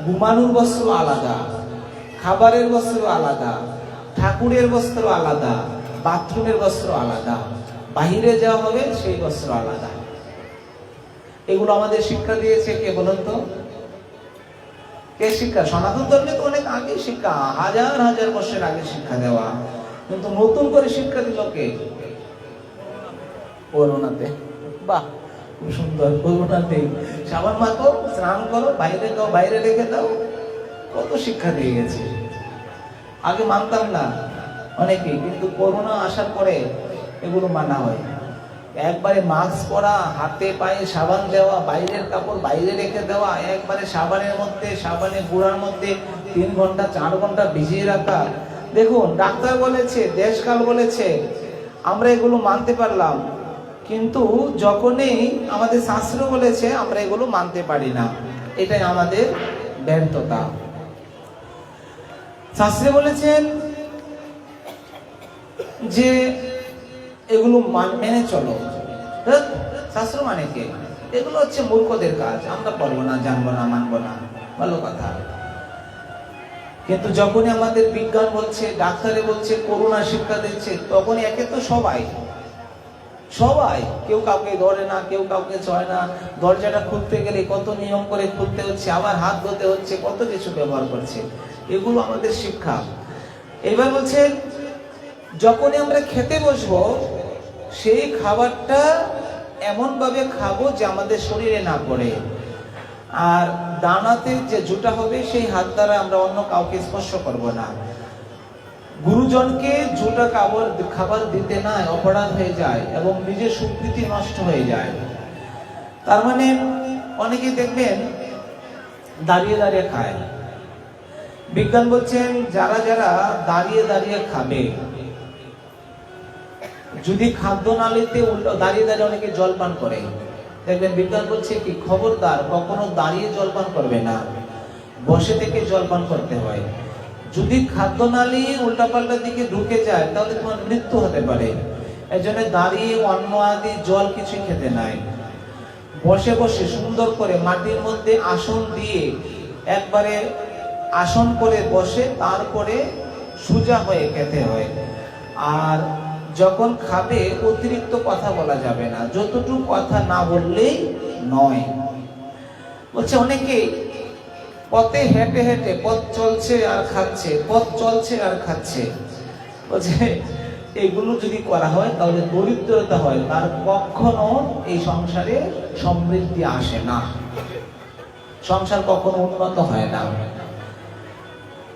ঘুমানোর বস্ত্র আলাদা, খাবারের বস্ত্র আলাদা, ঠাকুরের বস্ত্র আলাদা, বাথরুমের বস্ত্র আলাদা, বাহিরে যাওয়া হবে সেই বস্ত্র আলাদা। এগুলো আমাদের শিক্ষা দিয়েছে কে বলুন তো? কে শিক্ষা? সনাতন ধর্মে তো অনেক আগে শিক্ষা, হাজার হাজার বছর আগে শিক্ষা দেওয়া, কিন্তু নতুন করে শিক্ষা দিল কে? করোনাতে। বাহ, খুব সুন্দর। করোনাতে সাবান মাখো, স্নান করো, বাইরে যাও, বাইরে রেখে দাও, কত শিক্ষা দিয়ে গেছে। আগে মানতাম না অনেকে, কিন্তু করোনা আসার পরে এগুলো মানা হয়। একবারে মাস্ক পরা, হাতে পায়ে সাবান দেওয়া, বাইরের কাপড় বাইরে রেখে দেওয়া, একবারে সাবানের মধ্যে, সাবানে গুঁড়ার মধ্যে 3 ঘন্টা 4 ঘন্টা ভিজিয়ে রাখা। দেখুন, ডাক্তার বলেছে, দেশকাল বলেছে, আমরা এগুলো মানতে পারলাম, কিন্তু যখনই আমাদের শাস্ত্র বলেছে আমরা এগুলো মানতে পারি না। এটাই আমাদের ব্যর্থতা। শাস্ত্রে বলেছেন যে এগুলো মেনে চলো। শাস্ত্র মানে কে? এগুলো হচ্ছে মূর্খদের কাজ, আমরা করবো না, জানবো না, মানবো না, ভালো কথা। কিন্তু যখনই আমাদের বিজ্ঞান বলছে, ডাক্তারে বলছে, করোনা শিক্ষা দিচ্ছে, তখন একে তো সবাই কেউ কাউকে ধরে না, কেউ কাউকে ছয় না। দরজাটা খুলতে গেলে কত নিয়ম করে খুলতে হচ্ছে, আবার হাত ধুতে হচ্ছে, কত কিছু ব্যবহার করছে। এগুলো আমাদের শিক্ষা। এবার বলছে যখনই আমরা খেতে বসবো, সেই খাবারটা এমন ভাবে খাবো যে আমাদের শরীরে না পড়ে। আর ডানাতে যে জুটা হবে, সেই হাত দ্বারা আমরা অন্য কাউকে স্পর্শ করব না। গুরুজনকে জুটা খাবার দিতে না, অপরাধ হয়ে যায় এবং নিজের সুকৃতি নষ্ট হয়ে যায়। তার মানে অনেকে দেখবেন দাঁড়িয়ে দাঁড়িয়ে খায়। বিজ্ঞান বলছেন যারা যারা দাঁড়িয়ে দাঁড়িয়ে খাবে, যদি খাদ্য নালীতে দাঁড়িয়ে দাঁড়িয়ে অনেকে জলপান করে, দেখবেন বিজ্ঞান বলছে কি, খবরদার কখনো দাঁড়িয়ে জলপান করবে না, বসে থেকে জলপান করতে হয়। যদি খাদ্য নালী উল্টাপাল্টা দিকে ঢুকে যায়, তাহলে তোমার মৃত্যু হতে পারে। এই জন্য দাঁড়িয়ে অন্ন আদি জল কিছু খেতে নাই। বসে বসে সুন্দর করে মাটির মধ্যে আসন দিয়ে একবারে আসন করে বসে, তারপরে সোজা হয়ে খেতে হয়। আর যখন খাবে অতিরিক্ত কথা বলা যাবে না, যতটুকু কথা না বললেই নয়। বলছে অনেকেই পথে হেঁটে হেঁটে পথ চলছে আর খাচ্ছে, পথ চলছে আর খাচ্ছে। বলছে এগুলো যদি করা হয় তাহলে দরিদ্রতা হয়, তার কখনো এই সংসারে সমৃদ্ধি আসে না, সংসার কখনো উন্নত হয় না।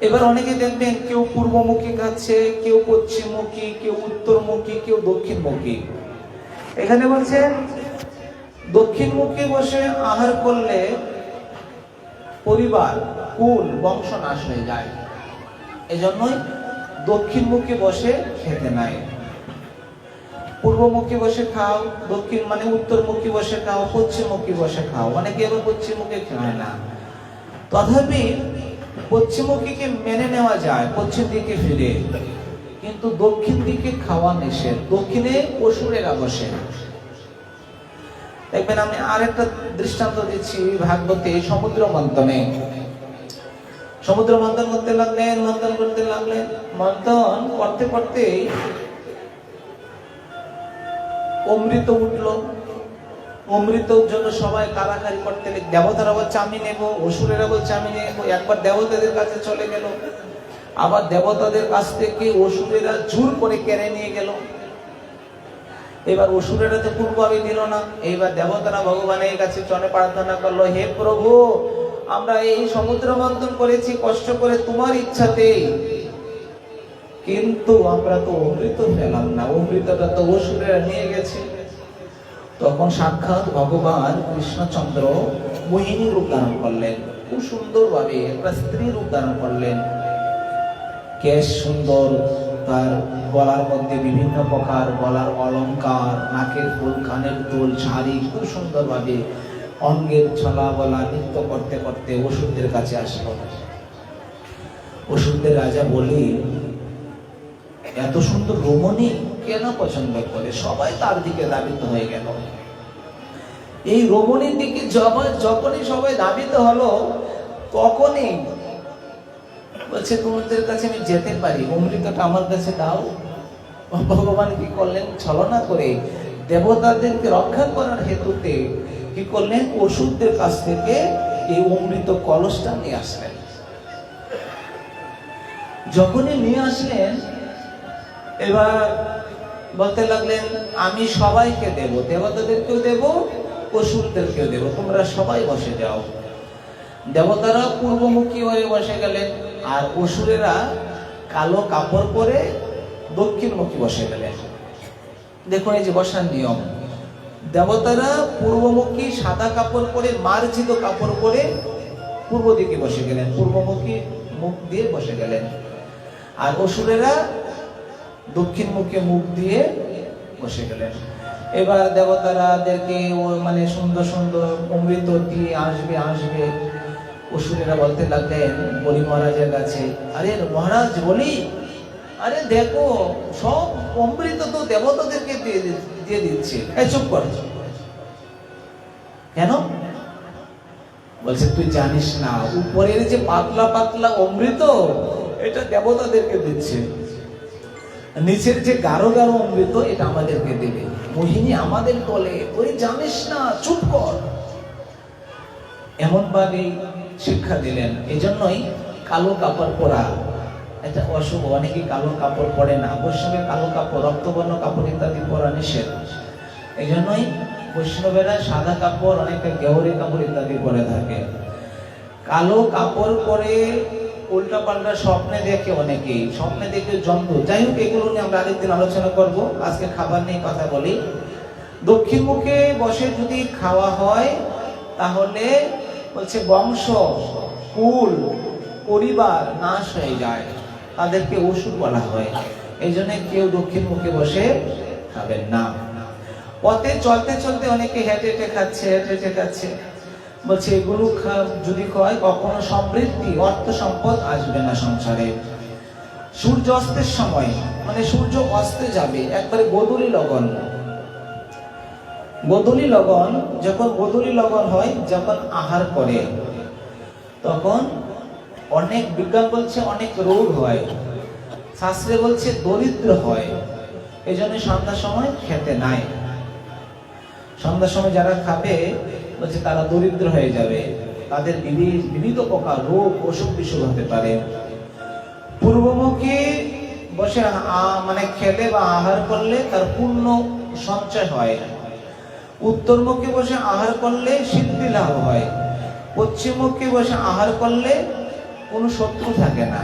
এবার অনেকে দেখবেন কেউ পূর্বমুখী খাচ্ছে, কেউ পশ্চিমমুখী, কেউ উত্তরমুখী, কেউ দক্ষিণমুখী। এখানে বলছে দক্ষিণমুখী বসে আহার করলে পরিবার, কুল, বংশ নাশ হয়ে যায়। এজন্যই দক্ষিণমুখী বসে খেতে নাই। পূর্বমুখী বসে খাও, দক্ষিণ মানে উত্তরমুখী বসে খাও, পশ্চিমমুখী বসে খাও। অনেকে এবার পশ্চিমমুখী খায় না। তথাপি পশ্চিমমুখীকে মেনে নেওয়া যায় পশ্চিম দিকে ফিরে, কিন্তু দক্ষিণ দিকে খাওয়া নিষেধ। দক্ষিণে অসুরেরা বসে। দেখবেন আমি আরেকটা দৃষ্টান্ত দিচ্ছি ভাগবতে সমুদ্র মন্থনে। সমুদ্র মন্থন করতে লাগলেন, মন্থন করতে লাগলেন, মন্থন করতে করতে অমৃত উঠলো। অমৃতর জন্য সবাই কারাকারি করতে, দেবতারা বলছে আমি নেব, অসুরেরা বলছে আমি নেব। একবার দেবতাদের কাছে চলে গেল, আবার দেবতাদের কাছ থেকে অসুরেরা জোর করে কেড়ে নিয়ে গেল। এবার অসুরেরা তো পূর্বভাবে দিল না। এইবার দেবতারা ভগবানের কাছে চলে প্রার্থনা করলো, হে প্রভু, আমরা এই সমুদ্র মন্থন করেছি কষ্ট করে তোমার ইচ্ছাতেই, কিন্তু আমরা তো অমৃত পেলাম না, অমৃতটা তো অসুরেরা নিয়ে গেছে। তখন সাক্ষাৎ ভগবান কৃষ্ণচন্দ্র মোহিনী রূপ ধারণ করলেন, খুব সুন্দর ভাবে একটা স্ত্রী রূপ ধারণ করলেন। কেশ সুন্দর, তার গলার মধ্যে বিভিন্ন প্রকার গলার অলংকার, নাকের ফুল, কানের দুল, শাড়ি, খুব সুন্দর ভাবে অঙ্গের ছলা বলা নৃত্য করতে করতে অসুরদের কাছে আসলো। অসুরদের রাজা বলি, এত সুন্দর রমণী কেন পছন্দ করে? সবাই তার দিকে ধাবিত হয়ে গেল। এই রমণীর দিকে যখনই সবাই ধাবিত হলো, তখনই বলছে তোমাদের কাছে আমি যেতে পারি, অমৃতটা আমার কাছে দাও। ভগবান কি করলেন? ছলনা করে দেবতাদেরকে রক্ষা করার হেতুতে কি করলেন? অসুরদের কাছ থেকে এই অমৃত কলসটা নিয়ে আসলেন। যখনই নিয়ে আসলেন, এবার বলতে লাগলেন আমি সবাইকে দেব, দেবতাদেরকেও দেব, অসুরদেরকেও দেব, তোমরা সবাই বসে যাও। দেবতারা পূর্বমুখী হয়ে বসে গেলেন, আর অসুরেরা কালো কাপড় পরে দক্ষিণমুখী বসে গেলেন। দেখুন এই যে বসার নিয়ম, দেবতারা পূর্বমুখী সাদা কাপড় পরে, মার্জিত কাপড় পরে পূর্ব দিকে বসে গেলেন, পূর্বমুখী মুখ দিয়ে বসে গেলেন। আর অসুরেরা দক্ষিণমুখী মুখ দিয়ে বসে গেলেন। এবার দেবতারাদেরকে মানে সুন্দর সুন্দর অমৃত দিয়ে আসবে আসবে। অসুরেরা বলতে লাগলেন বলি মহারাজের কাছে, আরে মহারাজ বলি, আরে দেখো সব অমৃত তো দেবতাদেরকে দিয়ে দিচ্ছে। চুপ কর। কেন? বলছে তুই জানিস না, উপরের যে পাতলা পাতলা অমৃত এটা দেবতাদেরকে দিচ্ছে, নিচের যে গাঢ় গাঢ় অমৃত এটা আমাদেরকে দেবে। মোহিনী আমাদের বলে তুই জানিস না, চুপ কর। এমন ভাবে শিক্ষা দিলেন। এই জন্যই কালো কাপড় পরা এটা অশুভ। অনেকে কালো কাপড় পরে না, বৈষ্ণবের কালো কাপড়, রক্তবর্ণ কাপড় ইত্যাদি পরা নিষেধ। এই জন্যই বৈষ্ণবেরা সাদা কাপড়, অনেকে গেহরি কাপড় ইত্যাদি পরে থাকে। কালো কাপড় পরে উল্টা পাল্টা স্বপ্নে দেখে, অনেকেই স্বপ্নে দেখে জন্তু। যাই হোক, এগুলো নিয়ে আমরা আরেকদিন আলোচনা করব। আজকে খাবার নিয়ে কথা বলি। দক্ষিণ মুখে বসে যদি খাওয়া হয় তাহলে বলছে বংশ, কুল, পরিবার নাশ হয়ে যায়, তাদেরকে অসুর বলা হয়। এই জন্য কেউ দক্ষিণ মুখে বসে খাবেন না। পথে চলতে চলতে অনেকে হেঁটে হেঁটে খাচ্ছে, হেঁটে হেঁটে খাচ্ছে। বলছে এগুলো যদি হয় কখনো সমৃদ্ধি, অর্থ সম্পদ আসবে না সংসারে। সূর্য অস্তের সময়, মানে সূর্য অস্তে যাবে, একবারে গোধূলি লগন। গোধূলি লগন, যখন গোধূলি লগন হয়, যখন আহার করে, তখন অনেক, বিজ্ঞান বলছে অনেক রোগ হয়, শাস্ত্রে বলছে দরিদ্র হয়। এই জন্য সন্ধ্যার সময় খেতে নাই। সন্ধ্যার সময় যারা খাবে বলছে তারা দরিদ্র হয়ে যাবে। তাদের বিবিধ প্রকার রোগ অসুখ বিসুখ হতে পারে। পূর্বমুখী বসে মানে খেলে বা আহার করলে তার পূর্ণ সঞ্চয় হয়, উত্তরমুখী বসে আহার করলে সিদ্ধি লাভ হয়, পশ্চিমমুখী বসে আহার করলে কোনো শত্রু থাকে না,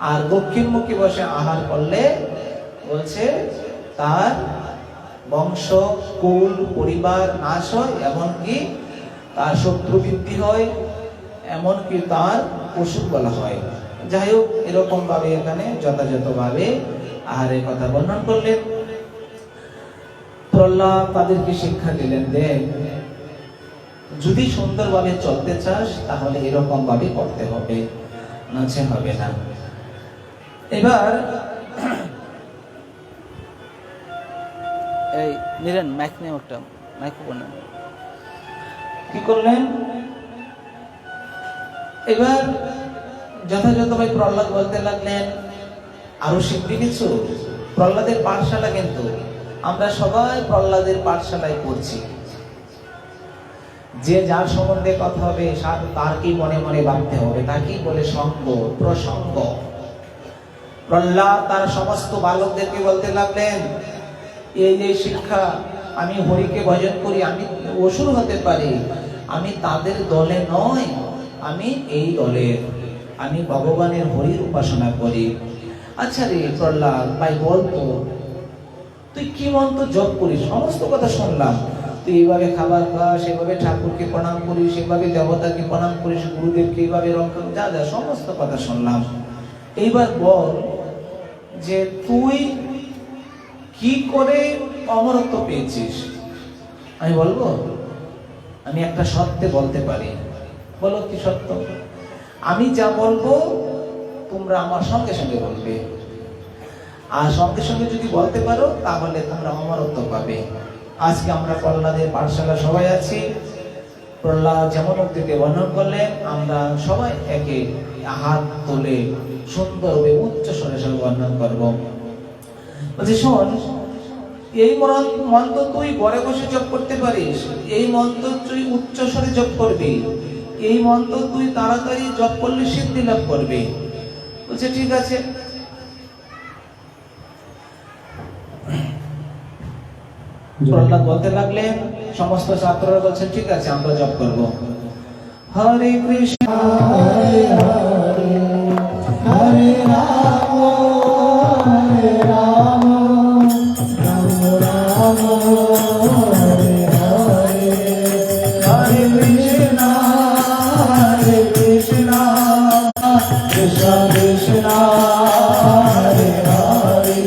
আর দক্ষিণমুখী বসে আহার করলে বলছে তার বংশ কুল পরিবার নাশ হয়, এমনকি তার শত্রু বৃদ্ধি হয়, এমনকি তার অসুখ বলা হয়। যাই হোক, এরকম ভাবে এখানে যথাযথভাবে আহারের কথা বর্ণন করলেন। প্রহ্লাদ তাদেরকে শিক্ষা দিলেন, দেখ যদি সুন্দরভাবে চলতে চাস তাহলে এরকম ভাবে করতে হবে, নাচে হবে না। এবার এই নিরেন মাইক নিয়ে একটা মাইক্রোফোন কি করলেন? এবার যথাযথভাবে প্রহ্লাদ বলতে লাগলেন, আরো শিখবি কিছু। প্রহ্লাদের পাঠশালা, কিন্তু আমরা সবাই প্রহ্লাদের পাঠশালায় পড়ছি। যে যার সম্বন্ধে কথা হবে তার কি মনে মনে ভাবতে হবে, তাকেই বলে সঙ্গ প্রসঙ্গ। প্রহ্লাদ তার সমস্ত বালকদেরকে বলতে লাগলেন, এই যে শিক্ষা, আমি হরিকে ভজন করি, আমি অসুর হতে পারি, আমি তাদের দলে নয়, আমি এই দলের, আমি ভগবানের হরির উপাসনা করি। আচ্ছা রে প্রহ্লাদ ভাই, বলতো তুই কি মন্ত্র জপ করিস? সমস্ত কথা শুনলাম, তুই এইভাবে খাবার খাস, সেভাবে ঠাকুরকে প্রণাম করিস, সেভাবে দেবতাকে প্রণাম করিস, গুরুদেবকে এইভাবে রক্ষণ, যা যা সমস্ত কথা শুনলাম। এইবার বল যে তুই কি করে অমরত্ব পেয়েছিস? আমি বলবো, আমি একটা সত্যে বলতে পারি। বলো কি সত্য? আমি যা বলবো তোমরা আমার সঙ্গে সঙ্গে বলবে, আর সঙ্গে সঙ্গে যদি বলতে পারো তাহলে তোমরা অমরত্ব পাবে। আজকে আমরা প্রহ্লাদের পাঠশালা সবাই আছি। প্রহ্লাদ যেমন উক্তিতে বর্ণন করলেন, আমরা সবাই একে হাত তুলে সুন্দরভাবে উচ্চ স্বরে সঙ্গে বর্ণন করবো। বলছি শোন, এই মন্ত্র তুই ঘরে বসে জপ করতে পারিস, এই মন্ত্র তুই উচ্চ স্বরে জপ করবি, এই মন্ত্র তুই তাড়াতাড়ি জপ করলে সিদ্ধি লাভ করবি। বলছে ঠিক আছে। প্রহ্লাদ বলতে লাগলেন, সমস্ত ছাত্ররা বলছেন ঠিক আছে, আমরা জপ করব। হরে কৃষ্ণ হরে হরে হরে রাম হরে রাম রাম রাম হরে হরে হরে কৃষ্ণ কৃষ্ণ কৃষ্ণ হরে হরে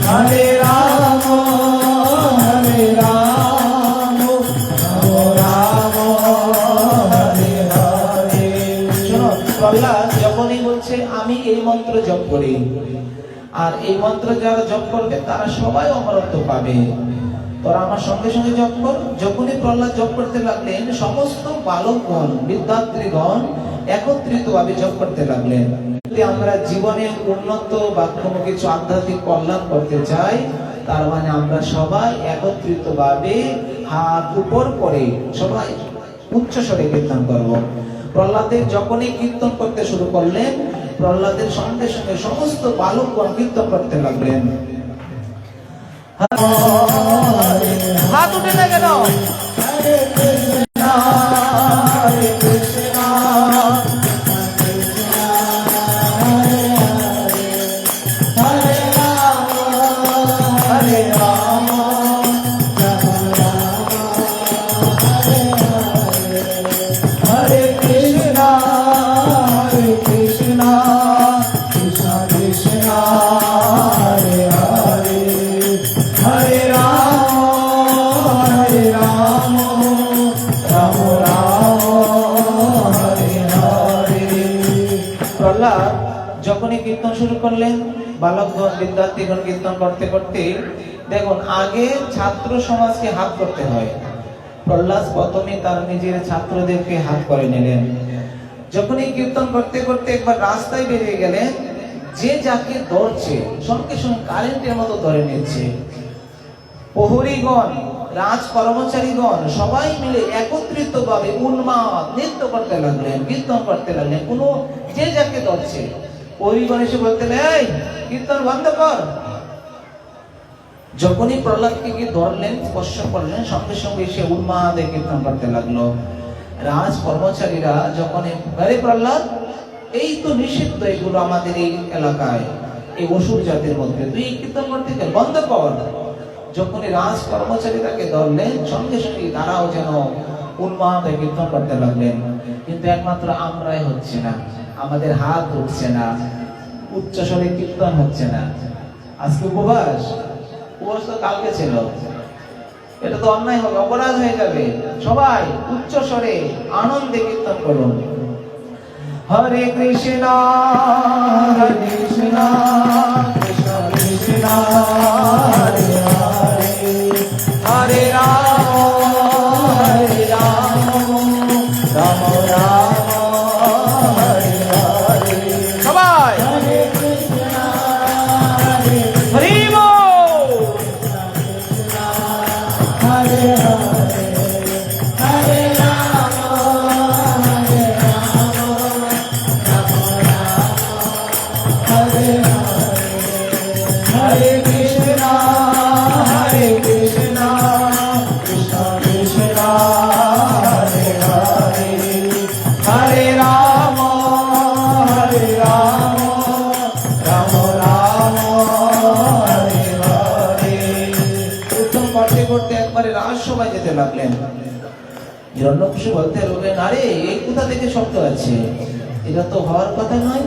হরে রাম হরে রাম রাম হরে হরে। শোনো, প্রহ্লাদ যখনই বলছে আমি এই মন্ত্র জপ করি, আর এই মন্ত্র যারা জপ করবে তারা সবাই অমরত্ব পাবে, তোরা আমার সঙ্গে সঙ্গে জপ কর। যখনই প্রহ্লাদ জপ করতে লাগলেন, সমস্ত বালকগণ বিদ্যার্থীগণ একত্রিত ভাবে জপ করতে লাগলেন। যদি আমরা জীবনে উন্নত বা কোনো কিছু আধ্যাত্মিক কল্যাণ করতে চাই, তার মানে আমরা সবাই একত্রিত ভাবে হাত উপর করে সবাই উচ্চ স্বরে কীর্তন করব। প্রহ্লাদের যখনই কীর্তন করতে শুরু করলেন, প্রহ্লাদের সঙ্গে সঙ্গে সমস্ত বালকগণ কীর্তন করতে লাগলেন। হাত উঠে না কেন? হরে কৃষ্ণ হরে কৃষ্ণ হরে রাম হরে রাম হরে কৃষ্ণ কৃষ্ণ কৃষ্ণ হরে হরে হরে রাম রাম রাম হরে হরে। প্রহ্লাদ যখনই কীর্তন শুরু করলেন, বালকগণ বিদ্যার্থীগণ কীর্তন করতে করতে, দেখুন আগে ছাত্র সমাজকে হাত করতে হয়। প্রহ্লাদ প্রথমে তার নিজের ছাত্রদেরকে হাত করে নিলেন। যখনই কীর্তন করতে করতে একবার রাস্তায় বেরিয়ে গেলেন, যে যাকে ধরছে সঙ্গে সঙ্গে কারেন্টের মতো ধরে নিচ্ছে। প্রহরীগণ, রাজ কর্মচারীগণ সবাই মিলে একত্রিত ভাবে উন্মাদ নৃত্য করতে লাগলেন, কীর্তন করতে লাগলেন। কোনো যে যাকে ধরছে, প্রহরীগণ এসে বলতেন, এই কীর্তন বন্ধ কর। যখনই প্রহ্লাদকে গিয়ে ধরলেন, স্পর্শ করলেন, সঙ্গে সঙ্গে সে উন্মাদে কীর্তন করতে লাগলো। রাজ কর্মচারীরা যখন আরে প্রহ্লাদ, এই তো নিষিদ্ধ এগুলো আমাদের এই এলাকায়, এই অসুর জাতির মধ্যে, তুই কীর্তন করতে গেল, বন্ধ কর। যখনই রাজ কর্মচারী তাকে ধরলেন, সঙ্গে সঙ্গে তারাও যেন উন্মাদে কীর্তন করতে লাগলেন। কিন্তু একমাত্র আমরাই হচ্ছে না, আমাদের হাত উঠছে না, উচ্চস্বরে কীর্তন হচ্ছে না। আজকে উপবাস তো কালকে ছিল, এটা তো অন্যায় হবে, অপরাধ হয়ে যাবে। সবাই উচ্চ স্বরে আনন্দে কীর্তন করুন। হরে কৃষ্ণ হরে কৃষ্ণ কৃষ্ণ কৃষ্ণ হরে হরে, হরে রাম হরে রাম রাম রাম হরে হরে। সবাই হরে কৃষ্ণ হরে হরি বল, হরে হরে হরে রাম হরে রাম রাম রাম হরে হরে, হরে কৃষ্ণ হরে কৃষ্ণ কৃষ্ণ কৃষ্ণ হরে হরে, হরে রাম রাম রাম হরে হরে। কীর্তন করতে করতে একবারে রাজসভায় যেতে লাগলেন। হিরণ্যকশিপু বলতে লাগলেন, আরে এই কোথা থেকে শব্দ আছে, এটা তো হওয়ার কথা নয়।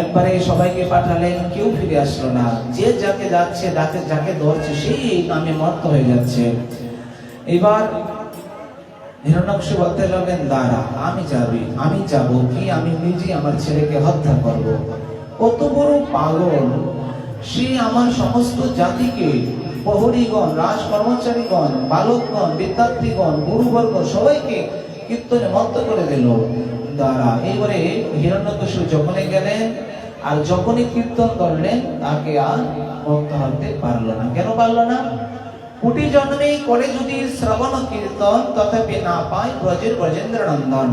একবারে সবাইকে পাঠালেন, কেউ ফিরে আসলো না। যে যাকে যাচ্ছে, যাকে ধরছে, সেই নামে মত্ত হয়ে যাচ্ছে। এবার হিরণ্যকশিপু বলতে লাগলেন, দাঁড়া, আমি যাব কি, আমি নিজে আমার ছেলেকে হত্যা করব। কত বড় পাগল সে! আমার সমস্ত জাতিকে, প্রহরীগণ, রাজ কর্মচারীগণ, বালকগণ, বিদ্যার্থীগণ, গুরুবর্গ সবাইকে কীর্তনে মত্ত করে দিল। দ্বারা এইবারে হিরণ্যকশিপু যখনই গেলেন আর যখনই কীর্তন করলেন, তাকে আর মুক্ত হতে পারলো না। কেন পারলো না? কোটি জন্মেই করে যদি শ্রবণ কীর্তন, তথাপি না পায় ব্রজের ব্রজেন্দ্র নন্দন।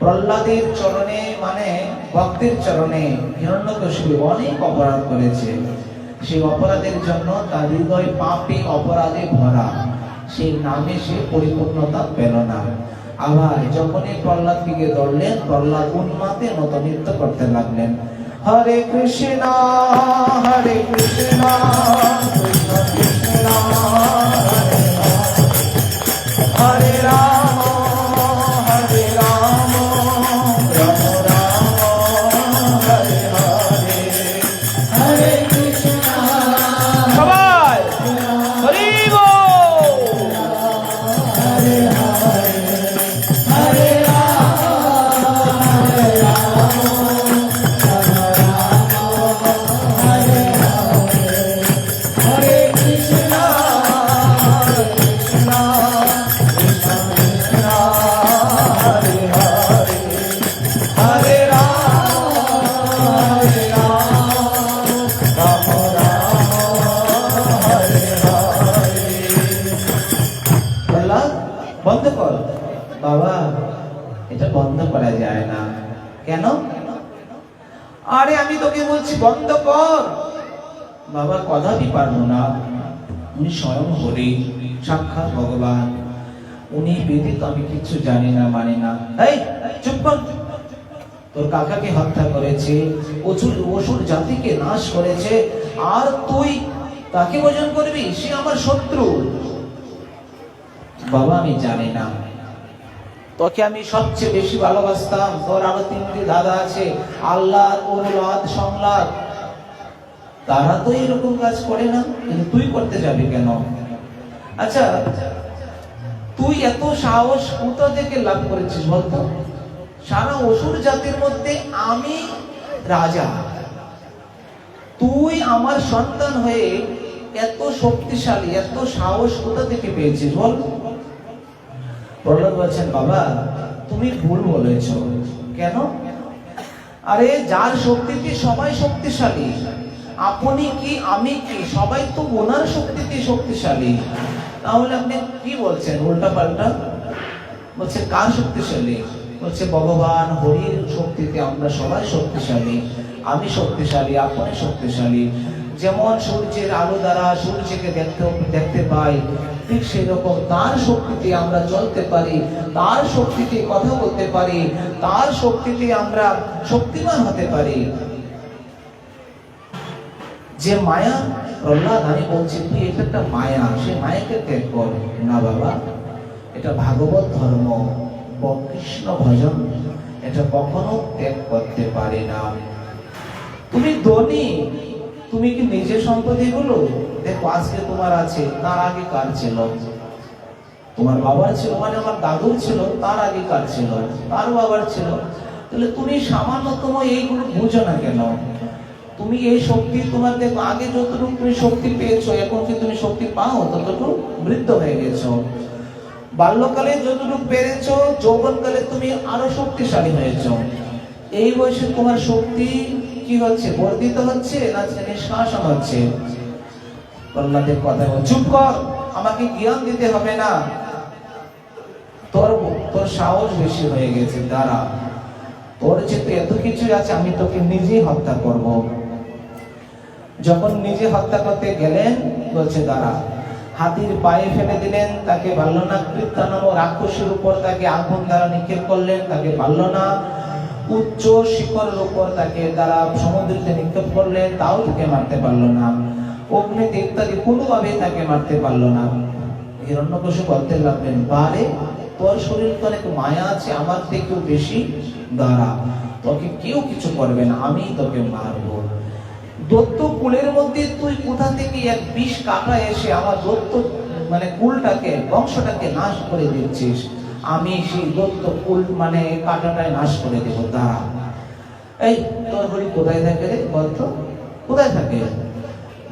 প্রহ্লাদের চরণে, মানে ভক্তের চরণে হিরণ্যকশিপু অনেক অপরাধ করেছে। সেই অপরাধের জন্য তার হৃদয় পাপে অপরাধে ভরা, সেই নামে সে পরিপূর্ণতা পেল না। আবার যখনই প্রহ্লাদকে ধরলেন, প্রহ্লাদ উন্মাদে মতো নৃত্য করতে লাগলেন। হরে কৃষ্ণ হরে কৃষ্ণ কৃষ্ণ কৃষ্ণ হরে হরে, হরে রাম হরে রাম রাম রাম হরে হরে, হরে কৃষ্ণ। সবাই হরি বল, হরে হরে হরে রাম হরে রাম রাম রাম হরে হরে, হরে কৃষ্ণ কৃষ্ণ কৃষ্ণ কৃষ্ণ হরে হরে, হরে রাম রাম রাম হরে হরে। প্রহ্লাদ, বন্ধ কর। বাবা, এটা বন্ধ করা যায় না। কেন? আরে আমি তোকে বলছি বন্ধ কর। বাবা, কদাপি পারবো না। উনি স্বয়ং হরি, সাক্ষাৎ ভগবান, উনি ব্যতীত আমি কিছু জানি না, মানি না। এই চুপ কর। তোর কাকাকে হত্যা করেছে, অসুর জাতিকে নাশ করেছে, আর তুই তাকে ভজন করবি? সে আমার শত্রু। বাবা, আমি জানি না, তোকে আমি সবচেয়ে বেশি ভালোবাসতাম। তোর আরো 3টি দাদা আছে, আহ্লাদ, অনুলাদ, সংলাদ, তারা তো এরকম কাজ করে না, কিন্তু তুই করতে যাবি কেন? আচ্ছা, তুই এত সাহস কোথা থেকে লাভ করেছিস বলতো? সারা অসুর জাতির মধ্যে আমি রাজা, তুই আমার সন্তান হয়ে এত শক্তিশালী, এত সাহস কোথা থেকে পেয়েছিস বল? প্রহ্লাদ বলছেন, বাবা তুমি ভুল বলেছ। কেন? আরে যার শক্তিতে সবাই শক্তিশালী, আপনি কি আমি কি সবাই তো ওনার শক্তিতে শক্তিশালী, তাহলে আপনি কি বলছেন উল্টা পাল্টা? বলছে কার শক্তিশালী? বলছে ভগবান হরির শক্তিতে আমরা সবাই শক্তিশালী। আমি শক্তিশালী, আপনি শক্তিশালী। যেমন সূর্যের আলো দ্বারা সূর্যকে দেখতে পাই, ঠিক সেরকম তার শক্তিতে আমরা চলতে পারি, তার শক্তিতে কথা বলতে পারি, তার শক্তিতে আমরা শক্তিমান হতে পারি। যে মায়া, প্রহ্লাদ আমি বলছি তুই এটা একটা মায়া, সে মায়াকে ত্যাগ কর। না বাবা, এটা ভাগবত ধর্ম, কৃষ্ণ ভজন, এটা কখনো ত্যাগ করতে পারে না। তুমি ধনী, তুমি কি নিজের সম্পত্তি গুলো দেখো আজকে তোমার আছে, তার আগে কার ছিল? তোমার বাবার ছিল, মানে আমার দাদুর ছিল, তার আগে কার ছিল? তার বাবার ছিল। তাহলে তুমি সামান্যতম এইগুলো বুঝো না কেন? তুমি এই শক্তি তোমার দেখো আগে যতটুকু তুমি শক্তি পেয়েছো, এখন কি তুমি শক্তি পাও? ততটুকু বৃদ্ধ হয়ে গেছো। বাল্যকালে যতটুকু পেরেছো, যৌবনকালে তুমি আরো শক্তিশালী হয়েছো। এই বয়সে তোমার শক্তি কি হচ্ছে? বর্ধিত হচ্ছে না নিষ্কাশন হচ্ছে? প্রহ্লাদের কথা বল, চুপ কর, আমাকে জ্ঞান দিতে হবে না। তোর তোর সাহস বেশি হয়ে গেছে, দাঁড়া, তোর যেহেতু এত কিছু আছে, আমি তোকে নিজেই হত্যা করব। যখন নিজে হত্যা করতে গেলেন, বলছে দাঁড়া, হাতির পায়ে ফেলে দিলেন, তাকে বাল্যনাথ কৃত্যা নামক রাক্ষসের উপর তাকে আগুন দ্বারা নিক্ষেপ করলেন, তাকে বাল্যনাথ উচ্চ শিখরের উপর তাকে দ্বারা সমুদ্রতে নিক্ষেপ করলেন, তাও তাকে মারতে পারলো না। অগ্নিতে ইত্যাদি কোনোভাবেই তাকে মারতে পারলো না। হিরণ্যকশিপু বলতে লাগলেন, বারে তোর শরীর তো অনেক মায়া আছে, আমার থেকেও বেশি, দাঁড়া, তোকে কেউ কিছু করবে না, আমি তোকে মারবো। দত্ত কুলের মধ্যে তুই কোথা থেকে এক বিষ কাটা এসে আমার দত্ত মানে কুলটাকে, বংশটাকে নাশ করে দিচ্ছিস? আমি সেই দত্ত কুল মানে কাটাটাই নাশ করে দেব, দাঁড়া। এই তোর হরি কোথায় থাকে রে, বলতো কোথায় থাকে?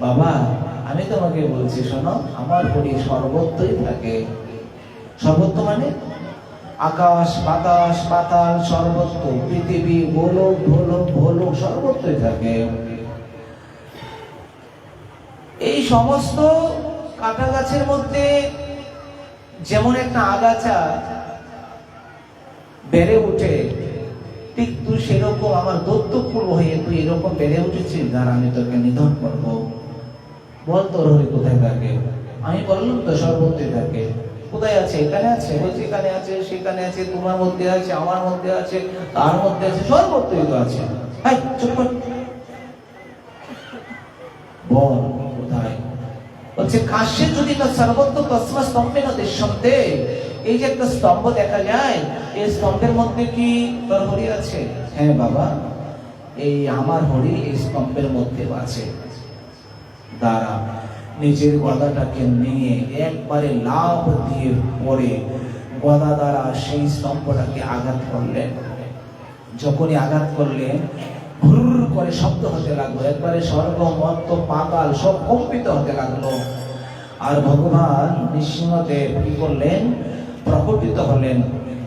বাবা আমি তোমাকে বলছি শোনো, আমার হরি সর্বত্রই থাকে। সর্বত্র মানে আকাশ বাতাস পাতাল সর্বত্র, পৃথিবী গোলক ঢোলক ভোলক সর্বত্রই থাকে। এই সমস্ত কাটা গাছের মধ্যে যেমন একটা আগাছা বেড়ে উঠে, ঠিক তুই সেরকম আমার দত্তকুল হয়ে তুই এরকম বেড়ে উঠেছিস, যারা আমি তোকে নিধন করবো। বল তোর হরি কোথায় থাকে? আমি বললাম তো সর্বত্রই থাকে। কোথায় আছে? এখানে আছে। বলছি এখানে আছে, সেখানে আছে, তোমার মধ্যে আছে, আমার মধ্যে আছে, তার মধ্যে আছে, সর্বত্রই তো আছে। হাই চুপ কর, বল কোথায়? বলছে কাশ্যে যদি না সর্বত্র তস্মা স্তম্ভে না দৃশ্যন্তে। এই যে একটা স্তম্ভ দেখা যায়, এই স্তম্ভের মধ্যে কি তোর হরি আছে? হ্যাঁ বাবা, এই আমার হরি এই স্তম্ভের মধ্যে আছে। দাঁড়া, নিজের গদাটাকে নিয়ে একবারে লাভ দিয়ে পড়ে গদা দ্বারা সেই স্তম্ভটাকে আঘাত করলেন। যখনই আঘাত করলেন, ভুর করে শব্দ হতে লাগলো, একবারে স্বর্গ মর্ত পাতাল সব কম্পিত হতে লাগলো। আর ভগবান নৃসিংহদেব কি করলেন? প্রকটিত হলেন।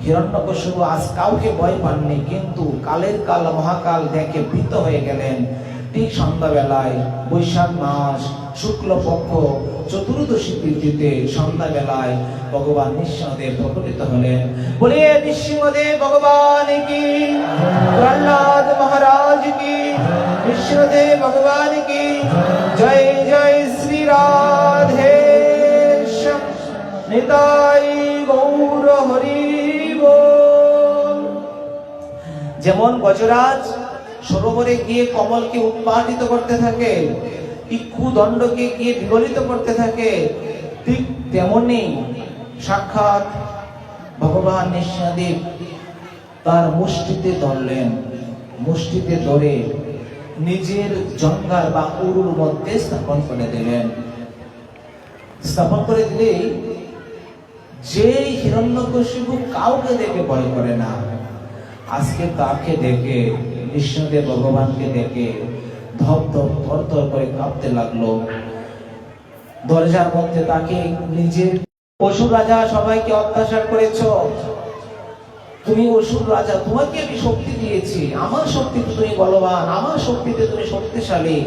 হিরণ্যকশিপু আজ কাউকে ভয় পাননি, কিন্তু কালের কাল মহাকাল দেখে ভীত হয়ে গেলেন। ঠিক সন্ধ্যাবেলায়, বৈশাখ মাস শুক্লপক্ষ চতুর্দশী তিথিতে সন্ধ্যাবেলায় ভগবান নৃসিংহদেব প্রকটিত হলেন। বলে নৃসিংহদেব ভগবান কি, প্রহ্লাদ মহারাজ কি, নৃসিংহদেব ভগবান কি জয়। জয় শ্রী রাধে শ্যাম নিতাই গৌর হরি বল। যেমন গজরাজ সরোবরে গিয়ে কমলকে উৎপাদিত করতে থাকে, ইক্ষু দণ্ডকে গিয়ে বিগলিত করতে থাকে, ঠিক তেমনি সাক্ষাৎ ভগবান নৃসিংহদেব তার মুষ্টিতে ধরলেন। মুষ্টিতে ধরে নিজের জঙ্ঘার বা উরুর মধ্যে স্থাপন করে দিলেন। স্থাপন করে দিলেই যে হিরণ্যকশিপু কাউকে দেখে ভয় করে না, আজকে তাকে দেখে, নৃসিংহদেব ভগবানকে দেখে ধপ ধপ থর থর করে কাঁপতে লাগলো। দরজার মধ্যে তাকে নিজের পশু রাজা সবাইকে অত্যাচার করেছ, তুমি অসুর রাজা, তোমাকে আমি শক্তি দিয়েছি, আমার শক্তিতে তুমি বলবান, আমার শক্তিতে তুমি শক্তিশালী,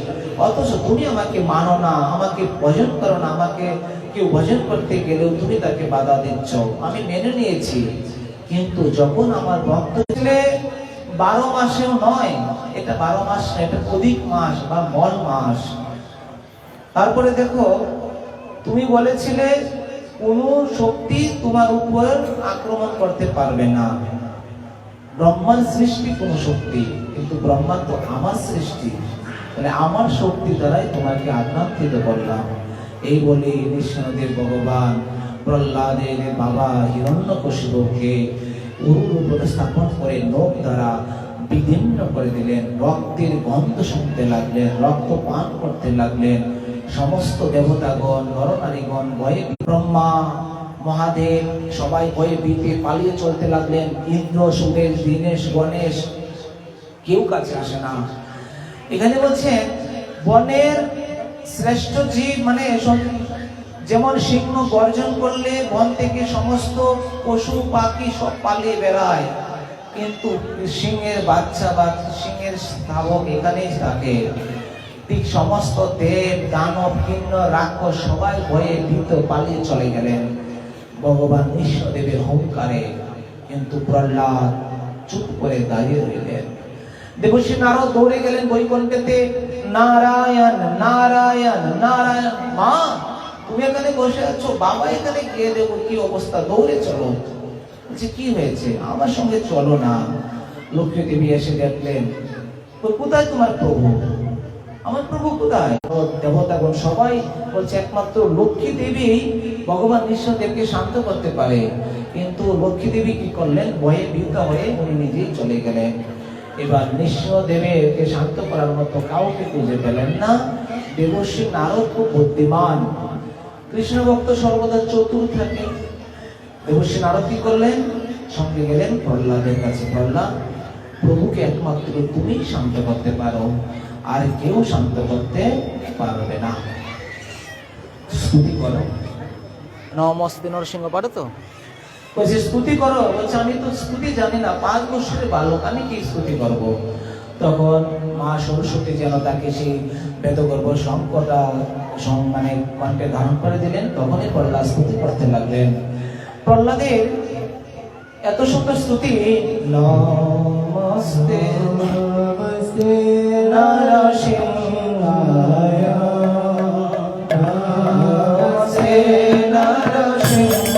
অথচ তুমি আমাকে মানো না, আমাকে ভজন করো না, আমাকে কেউ ভজন করতে গেলেও তুমি তাকে বাধা দিচ্ছ। আমি মেনে নিয়েছি, কিন্তু যখন আমার ভক্ত ছেলে 12 মাসেও নয়, এটা 12 মাস না, এটা অধিক মাস বা মল মাস। তারপরে দেখো, তুমি বলেছিলে কোন শক্তি তোমার উপর আক্রমণ করতে পারবে না। ব্রহ্মার সৃষ্টি কোন শক্তি, কিন্তু ব্রহ্মা তো আমার সৃষ্টি, তাহলে আমার শক্তি দ্বারাই তোমাকে আক্রান্তিত করলাম। এই বলে নৃসিংহদেব ভগবান প্রহ্লাদের বাবা হিরণ্যকশিপুকে উরুর উপরে স্থাপন করে নখ দ্বারা বিদীর্ণ করে দিলেন। রক্তের গন্ধ শুনতে লাগলেন, রক্ত পান করতে লাগলেন। সমস্ত দেবতাগণ নরনারীগণ ভয়ে, ব্রহ্মা মহাদেব সবাই ভয়ে ভীতে পালিয়ে চলতে লাগলেন। ইন্দ্র, সুরেশ, দীনেশ, গণেশ কেউ কাছে আসে না। এখানে বলছেন বনের শ্রেষ্ঠ জীব, মানে যেমন সিংহ গর্জন করলে বন থেকে সমস্ত পশু পাখি সব পালিয়ে বেড়ায়, কিন্তু সিংহের বাচ্চা বা সিংহের স্থাবক এখানেই থাকে। ঠিক সমস্ত দেব, দানব, কিন্নর, রাক্ষস সবাই ভয়ে ভীত পালিয়ে চলে গেলেন ভগবান নৃসিংহদেবের হুঙ্কারে। কিন্তু প্রহ্লাদ চুপ করে দাঁড়িয়ে রইলেন। দেবশ্রী নারদ দৌড়ে গেলেন বৈকুণ্ঠেতে, নারায়ণ নারায়ণ নারায়ণ। মা, তুমি এখানে বসে আছো, বাবা এখানে গিয়ে দেবো, কি অবস্থা, দৌড়ে চলো। বলছে কি হয়েছে, আমার সঙ্গে চলো না। লক্ষ্মী দেবী এসে দেখলেন, কোথায় তোমার প্রভু, আমার প্রভু কোথায়? দেবতাগণ সবাই বলছে একমাত্র লক্ষ্মী দেবী ভগবান নৃসিংহদেবকে শান্ত করতে পারে। কিন্তু লক্ষ্মী দেবী কি করলেন, ভয়ে ভীত হয়ে উনি নিজেই চলে গেলেন। এবার নৃসিংহদেবকে শান্ত করার মতো কাউকে খুঁজে পেলেন না। দেবশ্রী নারদ খুব বুদ্ধিমান, কৃষ্ণ ভক্ত সর্বদা চতুর থাকে। দেবশ্রী নারদ কি করলেন, সঙ্গে গেলেন প্রহ্লাদের কাছে। প্রহ্লাদ, প্রভুকে একমাত্র তুমি শান্ত করতে পারো, আর কেউ শান্ত করতে পারবে না। স্তুতি করো। নমস্তে নরসিংহ পারো তো? বলছে স্তুতি করো। বলছে আমি তো স্তুতি জানি না, 5 বছরের বালক, আমি কি স্তুতি করব? তখন মা সরস্বতী যেন তাকে সেই বেদগর্ভ শঙ্কটা মানে কণ্ঠে ধারণ করে দিলেন। তখনই প্রহ্লাদ স্তুতি করতে লাগলেন। প্রহ্লাদের এত সুন্দর স্তুতি, নমস্তে নমস্তে নরসিংহায়, নমস্তে নরসিংহায়,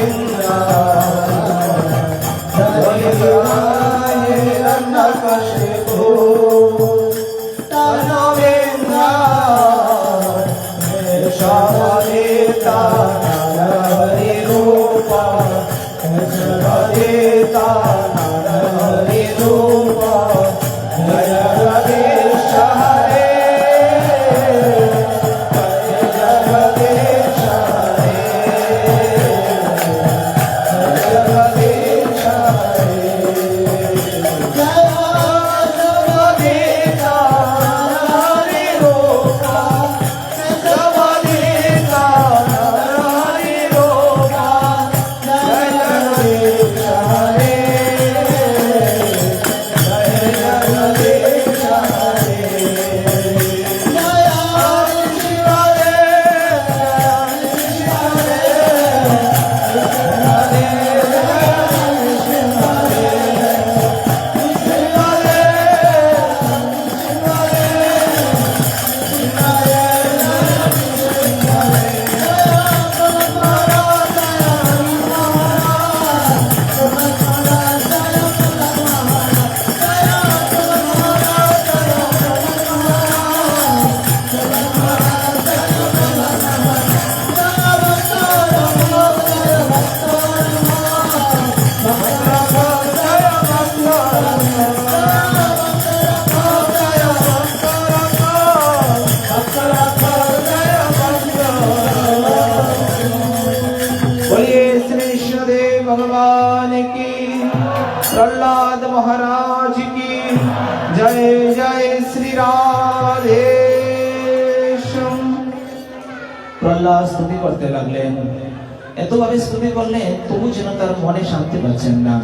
Krishna बोलिए श्री विष्णुदेव भगवान की, प्रहलाद महाराज की जय। जय श्री राधे श्याम। প্রহ্লাদ স্তুতি করতে লাগলেন, এতভাবে স্তুতি করলেন তবু যেন তার মনে শান্তি পাচ্ছেন না।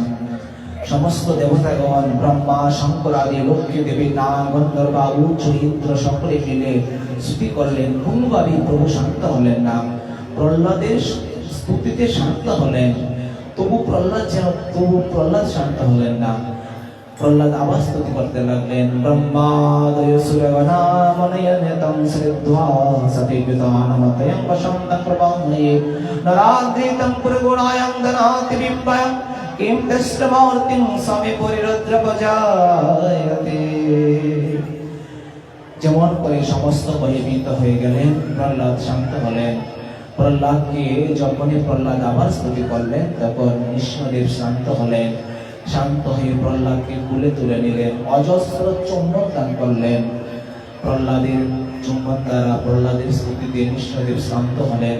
সমস্ত দেবতাগণ ব্রহ্মা শঙ্কর আদি লক্ষ্মী দেবী নাগ গন্ধর্বা উচ্চ ইন্দ্র সকলে মিলে স্তুতি করলেন, কোনোভাবেই প্রভু শান্ত হলেন না। প্রহ্লাদের স্তুতিতে শান্ত হলেন, তবু প্রহ্লাদ শান্ত হলেন না। প্রহ্লাদ আবার স্তুতি করতে লাগলেন, ব্রহ্মাদয় সুরগণামনয়নতং শ্রদ্ধা সতিবিতানমতয়ং বসন্তং প্রবাহয়ে নরাদ্রিতং পুরগুণায়ং দনাতি বিম্বয়ং কিম দষ্টমূর্তিং স্বামী পরিরুদ্রপজায়তে। যেমন করে সমস্ত ভয়ভীত হয়ে গেলেন, প্রহ্লাদ শান্ত হলেন। প্রহ্লাদকে যখনই প্রহ্লাদ আবার স্তুতি করলেন তখন বিষ্ণুদেব শান্ত হলেন। শান্ত হয়ে প্রহ্লাদকে কুলে তুলে নিলেন, অজস্র চুম্বন দান করলেন। প্রহ্লাদের চুম্বন দ্বারা প্রহ্লাদের স্তুতিতে বিষ্ণুদেব শান্ত হলেন।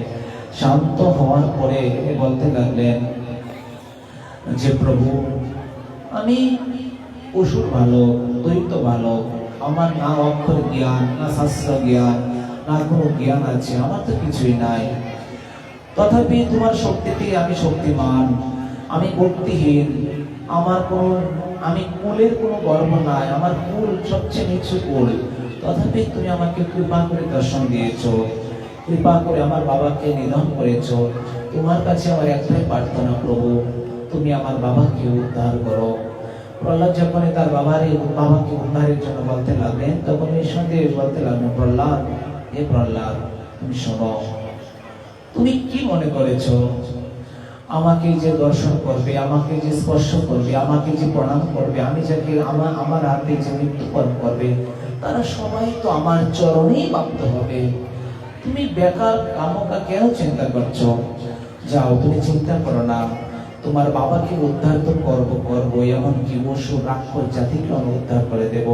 শান্ত হওয়ার পরে বলতে লাগলেন যে প্রভু, আমি অসুর ভালো, দৈত্য ভালো, আমার না অক্ষর জ্ঞান, না শাস্ত্র জ্ঞান, না কোনো জ্ঞান আছে, আমার তো কিছুই নাই। তথাপি তোমার শক্তিতে আমি শক্তিমান, আমি ভক্তিহীন, আমি কুলের কোনো গর্ব নাই, আমার কুল সবচেয়ে নিচু কুল। তথাপি তুমি আমাকে কৃপা করে দর্শন দিয়েছো, কৃপা করে আমার বাবাকে নিধন করেছো। তোমার কাছে আমার একটাই প্রার্থনা প্রভু, তুমি আমার বাবাকে উদ্ধার করো। প্রহ্লাদ যখন তার বাবাকে উদ্ধারের জন্য বলতে লাগলেন তখন নিঃসন্দেহে বলতে লাগলেন, প্রহ্লাদ, হে প্রহ্লাদ, তুমি শোনো, তুমি কি মনে করেছো আমাকে যে দর্শন করবে, আমাকে যে স্পর্শ করবে, আমাকে যে প্রণাম করবে, আমি যাকে আমার হাতে যে মৃত্যুবরণ করবে, তারা সবাই তো আমার চরণেই প্রাপ্ত হবে। তুমি বেকার কামকা কেন চিন্তা করছো? যাও, তুমি চিন্তা করো না, তোমার বাবাকে উদ্ধার তো করবো, এমনকি অসুর রাক্ষস জাতিকে আমি উদ্ধার করে দেব।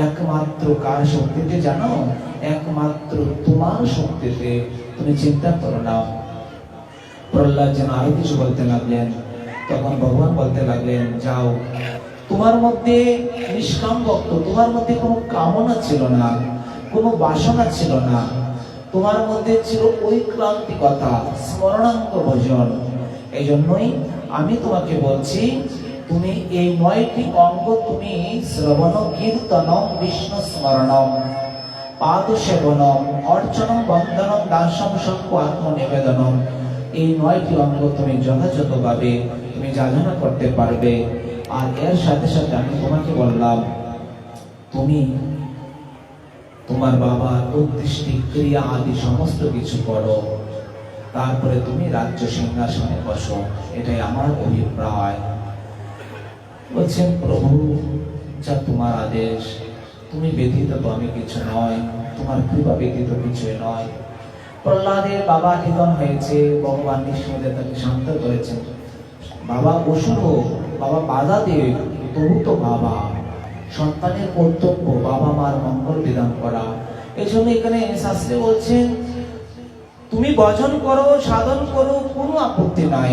একমাত্র কার শক্তিতে জানো? একমাত্র তোমার শক্তিতে, তুমি চিন্তা করো না। প্রহ্লাদ যেন আরো কিছু বলতে লাগলেন, তখন ভগবান বলতে লাগলেন, যাও, তোমার মধ্যে নিষ্কাম ভক্ত, তোমার মধ্যে কোনো কামনা ছিল না, কোনো বাসনা ছিল না, তোমার মধ্যে ছিল ঐক্রান্তিকতা, স্মরণাঙ্গ ভজন। এই জন্যই আমি তোমাকে বলছি, তুমি এই ৯টি অঙ্গ তুমি শ্রবণ কীর্তনম বিষ্ণু স্মরণম পাদ সেবনম অর্চনম বন্দনম দাসম সঙ্গ আত্মনিবেদনম, এই ৯টি অঙ্গ তুমি যথাযথভাবে তুমি যাচনা করতে পারবে। আর এর সাথে সাথে আমি তোমাকে বললাম, তুমি তোমার বাবার উদ্দিষ্টি ক্রিয়া আদি সমস্ত কিছু করো, তারপরে তুমি রাজ্য সিংহাসনে বসো, এটাই আমার অভিপ্রায়। বলছেন, প্রভু, যা তোমার আদেশ, তুমি ব্যতীত তো আমি কিছু নয়, তোমার কৃপা ব্যতীত কিছুই নয়। প্রহ্লাদের বাবা নিধন হয়েছে, ভগবান বিষ্ণুদেব তাকে শান্ত করেছেন। বাবা অসুর হোক, বাবা বাধা দেব, তবু তো বাবা, সন্তানের কর্তব্য বাবা মার মঙ্গল বিধান করা। এই জন্য এখানে শাস্ত্রে বলছেন, তুমি ভজন করো, সাধন করো, কোনো আপত্তি নাই,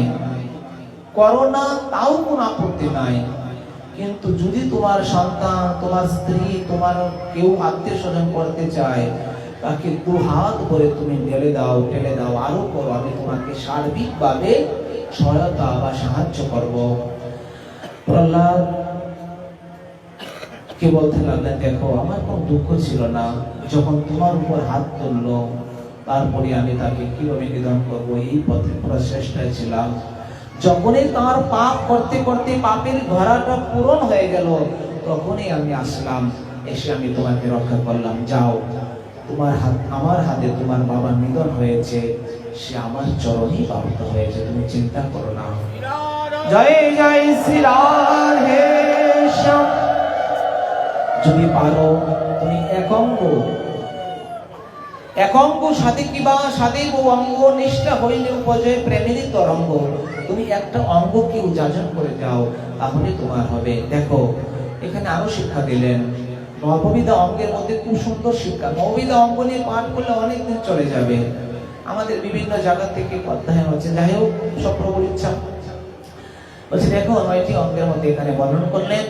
করো না তাও কোনো আপত্তি নাই। কিন্তু যদি তোমার সন্তান, তোমার স্ত্রী, তোমার কেউ আত্মীয় স্বজন করতে চায়, তাকে দু হাত করে তুমি ঢেলে দাও, আরো করো, আমি তোমাকে সার্বিকভাবে সহায়তা বা সাহায্য করব। প্রহ্লাদ কে বলতে লাগলেন, দেখো, আমার কোনো দুঃখ ছিল না, যখন তোমার উপর হাত তুললো তারপরে আমি তাকে কিভাবে নিধন করবো এই পথে প্রচেষ্টায় ছিলাম। যখনই তার পাপ করতে করতে পাপের ঘোড়াটা পূরণ হয়ে গেল, তখনই আমি আসলাম, এসে আমি তোমাকে রক্ষা করলাম। যাও, আমার হাতে তোমার বাবা নিধন হয়েছে, সে আমার চরণেই প্রাপ্ত হয়েছে, তুমি চিন্তা করো না। জয় জয় শ্রী রাধে শ্যাম। যদি পারো তুমি এক অঙ্গ একঙ্গ সাধে কিবা সাধে বহু অঙ্গ নিষ্ঠা হইলে উপজয় প্রেমেরই তরঙ্গ। তুমি একটা অঙ্গ কি উজাজন করে যাও, তাহলে তোমার হবে। দেখো এখানে আরো শিক্ষা দিলেন, নববিধা অঙ্গের মধ্যে খুব সুন্দর শিক্ষা। নববিধা অঙ্গ নিয়ে পাঠ করলে অনেকদিন চলে যাবে, আমাদের বিভিন্ন জায়গা থেকে অধ্যয়ন হচ্ছে। যাই হোক, সব প্রভুর ইচ্ছা। বলছি দেখো 9টি অঙ্গের মধ্যে এখানে বর্ণন করলেন।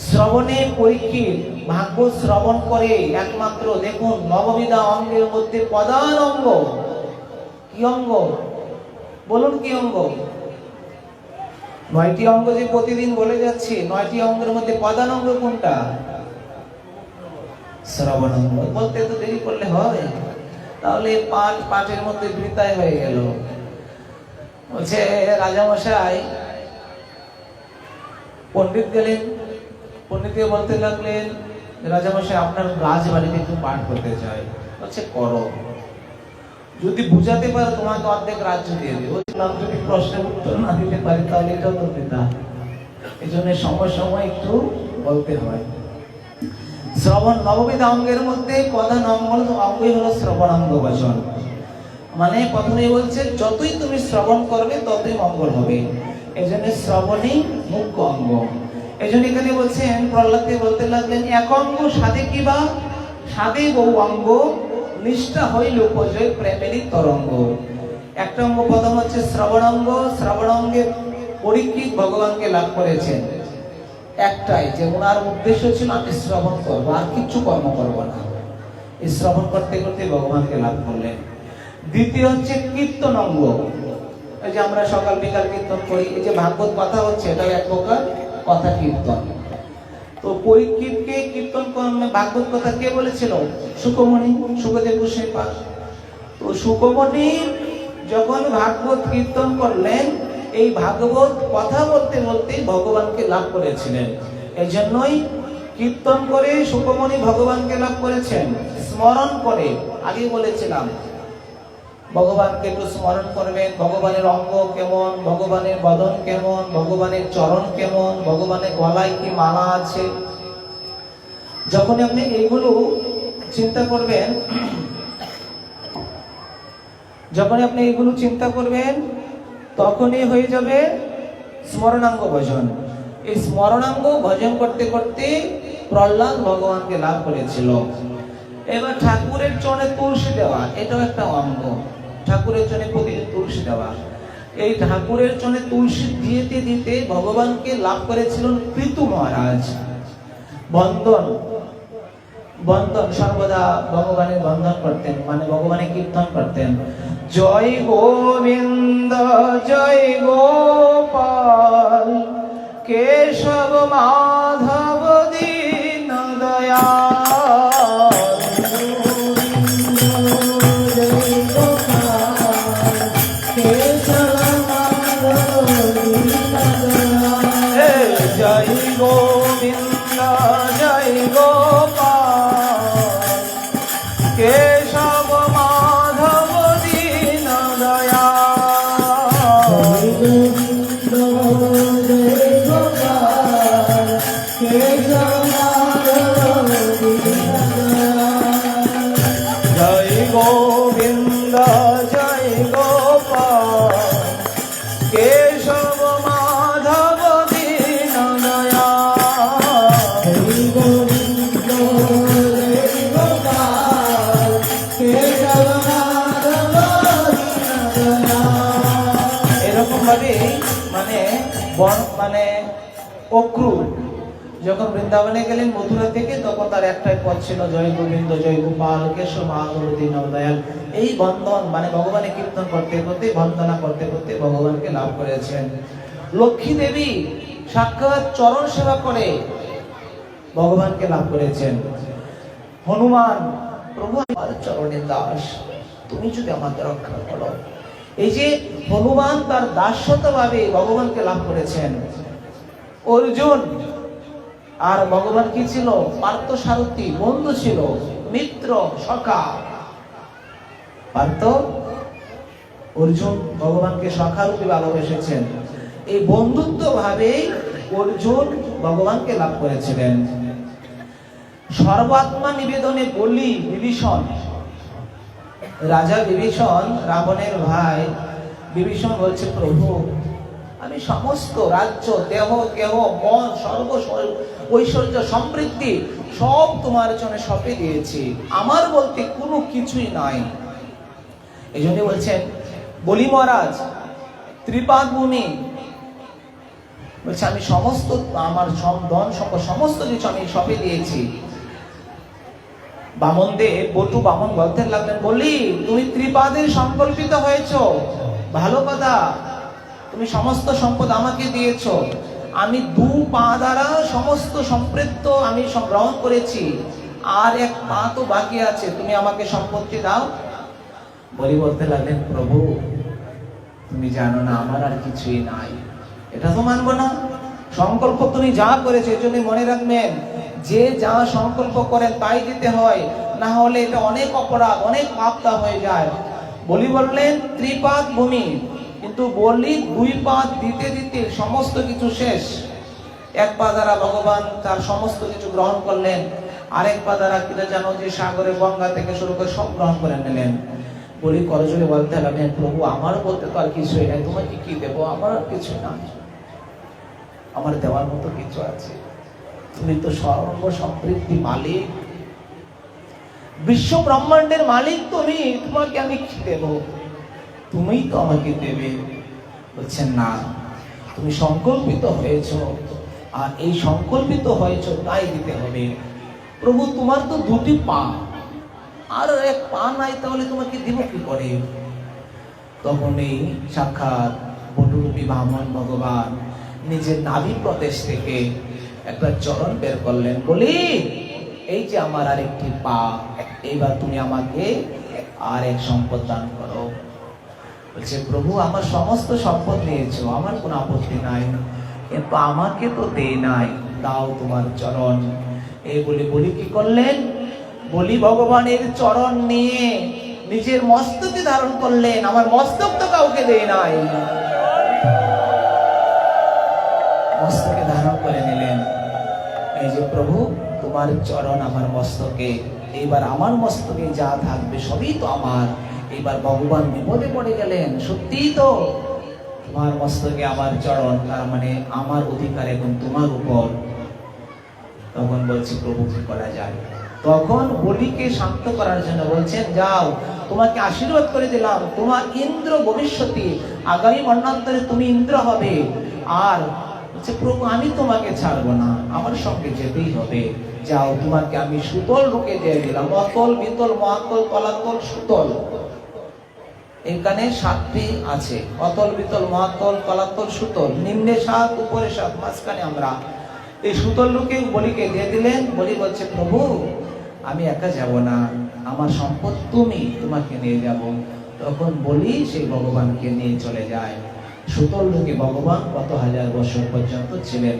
শ্রবণে পরীক্ষিত, ভাগ্য শ্রবণ করে একমাত্র। দেখুন নববিধা অঙ্গের মধ্যে প্রধান অঙ্গ কি অঙ্গ বলুন, কি অঙ্গ? 9টি অঙ্গ যে প্রতিদিন বলে যাচ্ছি, 9টি অঙ্গের মধ্যে প্রধান অঙ্গ কোনটা? শ্রবণ অঙ্গ। বলতে তো দেরি করলে হয়, তাহলে পাঠের মধ্যে বৃতায় হয়ে গেল। বলছে রাজামশাই, পণ্ডিত গেলেন, পণ্ডিতকে বলতে লাগলেন, রাজামশাই আপনার রাজবাড়িতে একটু পাঠ করতে চাই। বলছে করো, যদি বুঝাতে পারো তোমাকে অর্ধেক রাজ্য দিয়ে দেবো। যদি প্রশ্নের উত্তর না দিতে পারি তাহলে এটাও তো দিতাম। এই জন্য সময় সময় একটু বলতে হয়। শ্রবণ নববিধা অঙ্গের মধ্যে প্রধান অঙ্গই হলো শ্রবণাঙ্গ বচন। মানে প্রথমেই বলছে যতই তুমি শ্রবণ করবে ততই মঙ্গল হবে। এই জন্য শ্রবণই মুখ্য অঙ্গ। এই জন্য এখানে বলছেন, প্রহ্লাদকে বলতে লাগলেন, এক অঙ্গ সাধে কিবা সাধে বহু অঙ্গ নিষ্ঠা হইল উপজয় প্রেমেরই তরঙ্গ। একটা অঙ্গ প্রথম হচ্ছে শ্রবণাঙ্গ। শ্রবণাঙ্গে পরীক্ষিত ভগবানকে লাভ করেছেন একটাই, যে ওনার উদ্দেশ্য ছিল আমি শ্রবণ করবো, আর কিছু কর্ম করবো না। এই শ্রবণ করতে করতে ভগবানকে লাভ করলেন। দ্বিতীয় হচ্ছে কীর্তন অঙ্গ। এই যে আমরা সকাল বিকাল কীর্তন করি, এই যে ভাগবত কথা হচ্ছে, এটা এক প্রকার কথা কীর্তন। তো পরীক্ষিতকে কীর্তন ভাগবত কথা কে বলেছিল? সুকমণি, সুখদেব গোস্বামী পাঠ। তো সুকমণি যখন ভাগবত কীর্তন করলেন, এই ভাগবত কথা বলতে বলতে ভগবানকে লাভ করেছিলেন। এই জন্যই কীর্তন করে সুকমণি ভগবানকে লাভ করেছেন। স্মরণ করে, আগে বলেছিলাম ভগবানকে একটু স্মরণ করবেন। ভগবানের অঙ্গ কেমন, ভগবানের বদন কেমন, ভগবানের চরণ কেমন, ভগবানের গলায় কি মালা আছে। যখন আপনি এইগুলো চিন্তা করবেন, তখনই হয়ে যাবে স্মরণাঙ্গ ভজন। এই স্মরণাঙ্গ ভজন করতে করতে প্রহ্লাদ ভগবানকে লাভ করেছিল। এবার ঠাকুরের চরণে তুলসী দেওয়া, এটাও একটা অঙ্গ। ঠাকুরের চরণে প্রতিদিন তুলসী দেওয়া। এই ঠাকুরের চরণে তুলসী দিতে দিতে ভগবানকে লাভ করেছিলেন পৃথু মহারাজ। বন্দন সর্বদা ভগবানের বন্দন করতেন, মানে ভগবানের কীর্তন করতেন। জয় গোবিন্দ জয় গোপাল কেশব মাধব দীন দয়াল। জয় গোবিন্দ জয় গোপাল কেশব মাধব দীন দয়াল। জয় গোবিন্দ জয় গোপাল কেশব মাধব দীন দয়াল। এরকম ভাবে মানে অক্রু যখন বৃন্দাবনে গেলেন মথুরা থেকে, তখন তার একটাই পথ ছিল জয় গোবিন্দ জয় গোপাল কেশব মাধব দীন দয়াল। এই বন্ধন মানে ভগবানের কীর্তন করতে করতে, বন্দনা করতে করতে ভগবানকে লাভ করেছেন। লক্ষ্মী দেবী সাক্ষাৎ চরণ সেবা করে ভগবানকে লাভ করেছেন। হনুমান, প্রভু আমার চরণের দাস, তুমি যদি আমাদের রক্ষা করো। এই যে হনুমান তার দাসত্ব ভাবে ভগবানকে লাভ করেছেন। অর্জুন আর ভগবান কি ছিল? পার্থ সারথী, বন্ধু ছিল, মিত্র, সখা। পার্থ, অর্জুন ভগবানকে সখা রূপে ভালোবেসেছেন। এই বন্ধুত্ব ভাবে অর্জুন ভগবানকে লাভ করেছিলেন। সর্বাত্মা নিবেদনে বলি বিভীষণ, রাজা বিভীষণ, রাবণের ভাই বিভীষণ বলছে, প্রভু আমি সমস্ত রাজ্য, দেহ কেহ, মন, সর্ব ঐশ্বর্য, সমৃদ্ধি সব তোমার জন্য সঁপে দিয়েছি, আমার বলতে কোনো কিছুই নাই। এই জন্য বলছেন, বলি মহারাজ ত্রিপাদ ভূমি বলছে, আমি সমস্ত আমার ধন সম্পদ সমস্ত কিছু আমি সঁপে দিয়েছি। বামনদেব, বটু বামন বলতে লাগলেন, বলি তুমি ত্রিপাদের সংকল্পিত হয়েছ, ভালো কথা, তুমি সমস্ত সম্পদ আমাকে দিয়েছ, আমি 2 পা দ্বারা সমস্ত সম্পৃক্ত আমি গ্রহণ করেছি, আর 1 পা তো বাকি আছে, তুমি আমাকে সম্পত্তি দাও। বলি বলতে লাগলেন, প্রভু তুমি জানো না আমার আর কিছুই নাই, এটা তো মানবো না। সংকল্প তুমি যা করেছো, এই জন্য মনে রাখবেন, যে যা সংকল্প করেন তাই দিতে হয়, না হলে এটা অনেক অপরাধ, অনেক পাপটা হয়ে যায়। বলি বললেন ত্রিপাদ ভূমি, কিন্তু বলি 2 পা দিতে দিতে সমস্ত কিছু শেষ। 1 পা দ্বারা ভগবান তার সমস্ত কিছু গ্রহণ করলেন, আরেক পা দ্বারা কিনা জানো যে সাগরে গঙ্গা থেকে শুরু করে সব গ্রহণ করে নিলেন। বলি করজোড়ে বলতে লাগলেন, প্রভু আমার বলতে তো আর কিছুই নাই, তোমাকে কি দেবো, আমার আর কিছু নাই, আমার দেওয়ার মতো কিছু আছে, তুমি তো সর্ব সমৃদ্ধি মালিক, বিশ্ব ব্রহ্মাণ্ডের মালিক তুমি, তোমাকে আমি কি দেব, তুমি তো আমাকে দেবে। বলছেন না, তুমি সংকল্পিত হয়েছ, আর এই সংকল্পিত হয়েছ তাই দিতে হবে। প্রভু তোমার তো 2টি পা, আর 1 পা নাই, তাহলে তোমাকে দিব কি করে? তখন এই সাক্ষাৎ বটুরূপী বামন ভগবান নিজের নাভি প্রদেশ থেকে একটা চরণ বের করলেন, বলি এই যে আমার আরেকটি পা, এইবার তুমি আমাকে আর 1 সম্পদ দান করো। বলছে, প্রভু আমার সমস্ত সম্পদ নিয়েছো, আমার কোনো আপত্তি নাই, কিন্তু আমাকে তো দেই নাই, দাও তোমার চরণ। এই বলি কি করলেন, বলি ভগবানের চরণ নিয়ে নিজের মস্তকে ধারণ করলেন, আমার মস্তক তো কাউকে দেই নাই, মস্তকে ধারণ করে নিলেন। এই যে প্রভু তোমার চরণ আমার মস্তকে, এইবার আমার মস্তকে যা থাকবে সবই তো আমার। এইবার ভগবান বিপদে পড়ে গেলেন, সত্যিই তো তোমার মস্তকে আমার চরণ, তার মানে আমার অধিকার এখন তোমার উপর। তখন বলছে, প্রভু কি করা যায়? তখন বলিকে শান্ত করার জন্য বলছেন, যাও তোমাকে আশীর্বাদ করে দিলাম, তোমার ইন্দ্র ভবিষ্যতে, আগামী মন্বন্তরে তুমি ইন্দ্র হবে। আর বলছে, প্রভু আমি তোমাকে ছাড়বো না, আমার সঙ্গে যেতেই হবে, যাও তোমাকে আমি সুতল রূপে দিয়ে দিলাম, অতল, বিতল, মহাতল, তলাতল, সুতল। এখানে 7টি আছে, অতল, বিতল, মহাতল, তলাতল, সুতল, নিম্নে 7, উপরে 7, মাঝখানে আমরা। এই সুতল লোকে বলিকে দিয়ে দিলেন। বলি বলছে, প্রভু আমি একা যাব না, আমার সম্পদ তুমি, তোমাকে নিয়ে যাব। তখন বলি সেই ভগবানকে নিয়ে চলে যায়। সুতল লোকে ভগবান কত হাজার বছর পর্যন্ত ছিলেন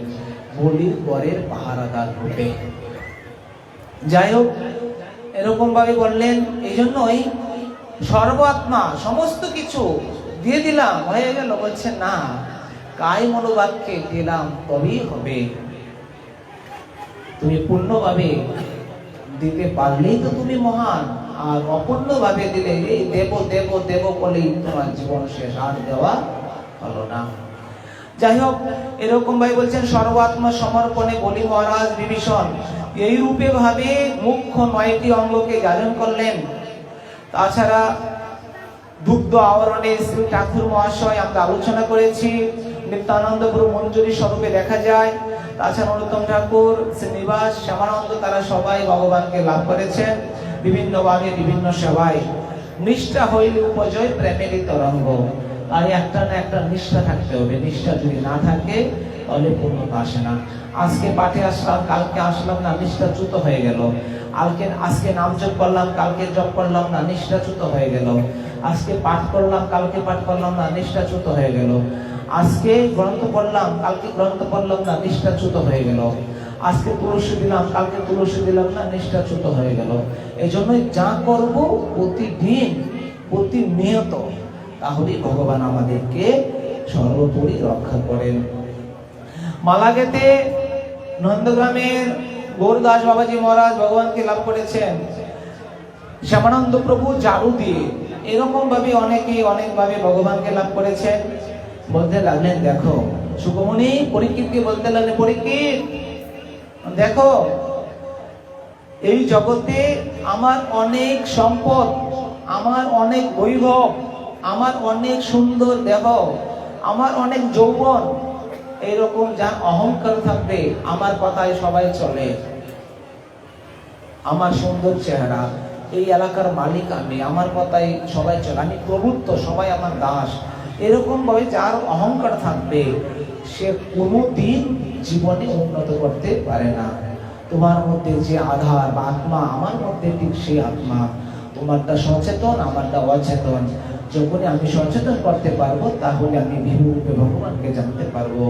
বলির পরের পাহারাদার রূপে। যাই হোক, এরকম ভাবে বললেন। এই জন্যই সর্বাত্মা সমস্ত কিছু দিয়ে দিলাম, হয়ে গেল। বলছে না, কায় মনোবাক্যে দিলাম তবেই হবে, তুমি পূর্ণভাবে দিতে পারলেই তো তুমি মহান, আর অপূর্ণ ভাবে দিলে এই দেব দেব দেব বলেই তোমার জীবন শেষ, আর দেওয়া হলো না। যাই হোক, এরকম ভাই বলছেন, সর্বাত্মা সমর্পণে বলি মহারাজ বিভীষণ এই রূপে ভাবে মুখ্য 9টি অঙ্গকে ধারণ করলেন। তাছাড়া দুগ্ধ আহরণে শ্রী ঠাকুর মহাশয় আমরা আলোচনা করেছি, নিত্যানন্দ প্রভু মঞ্জুরি স্বরূপে দেখা যায়। তাছাড়া অনুত্তম ঠাকুর, শ্রীনিবাস, শ্যামানন্দ, তারা সবাই ভগবানকে লাভ করেছেন বিভিন্ন ভাবে, বিভিন্ন সেবায়। নিষ্ঠা হইলে উপজয় প্রেমেরই তরঙ্গ, তাই একটা না একটা নিষ্ঠা থাকতে হবে। নিষ্ঠা যদি না থাকে তাহলে পূর্ণতা আসে না। আজকে পাঠে আসলাম, কালকে আসলাম না, নিষ্ঠাচ্যুত হয়ে গেল। আজকে নাম জপ করলাম, কালকে জপ করলাম না, নিষ্ঠাচ্যুত হয়ে গেল। আজকে পাঠ করলাম, কালকে পাঠ করলাম না, নিষ্ঠাচ্যুত হয়ে গেল। আজকে গ্রন্থ পড়লাম, কালকে গ্রন্থ পড়লাম না, নিষ্ঠাচ্যুত হয়ে গেল। আজকে তুলসী দিলাম, কালকে তুলসী দিলাম না, নিষ্ঠাচ্যুত হয়ে গেল। এই জন্যই যা করব প্রতিদিন, প্রতিনিয়ত, তাহলেই ভগবান আমাদেরকে সর্বোপরি রক্ষা করেন। মালাগেতে নন্দগ্রামের গৌরদাস বাবাজি মহারাজ ভগবানকে লাভ করেছেন। শ্যামানন্দ প্রভু জারু দিয়ে, এরকম ভাবে অনেকে অনেকভাবে ভগবানকে লাভ করেছেন। বলতে লাগলেন, দেখো সুখমণি পরীক্ষিতকে বলতে লাগলেন, পরীক্ষিত দেখো এই জগতে আমার অনেক সম্পদ, আমার অনেক বৈভব, আমার অনেক সুন্দর দেহ, আমার অনেক যৌবন, এইরকম যার অহংকার থাকবে আমার কথায় সবাই চলে, আমার সুন্দর চেহারা, এই এলাকার মালিক আমি, আমার কথাই সবাই চলে, আমি প্রভুত্ব, সবাই আমার দাস, এরকম ভাবে যার অহংকার থাকবে সে কোনোদিন জীবনে উন্নত করতে পারে না। তোমার মধ্যে যে আধার বা আত্মা, আমার মধ্যে ঠিক সেই আত্মা, তোমারটা সচেতন, আমারটা অচেতন। যখনই আমি সচেতন করতে পারবো তাহলে আমি বিভূরূপে ভগবানকে জানতে পারবো।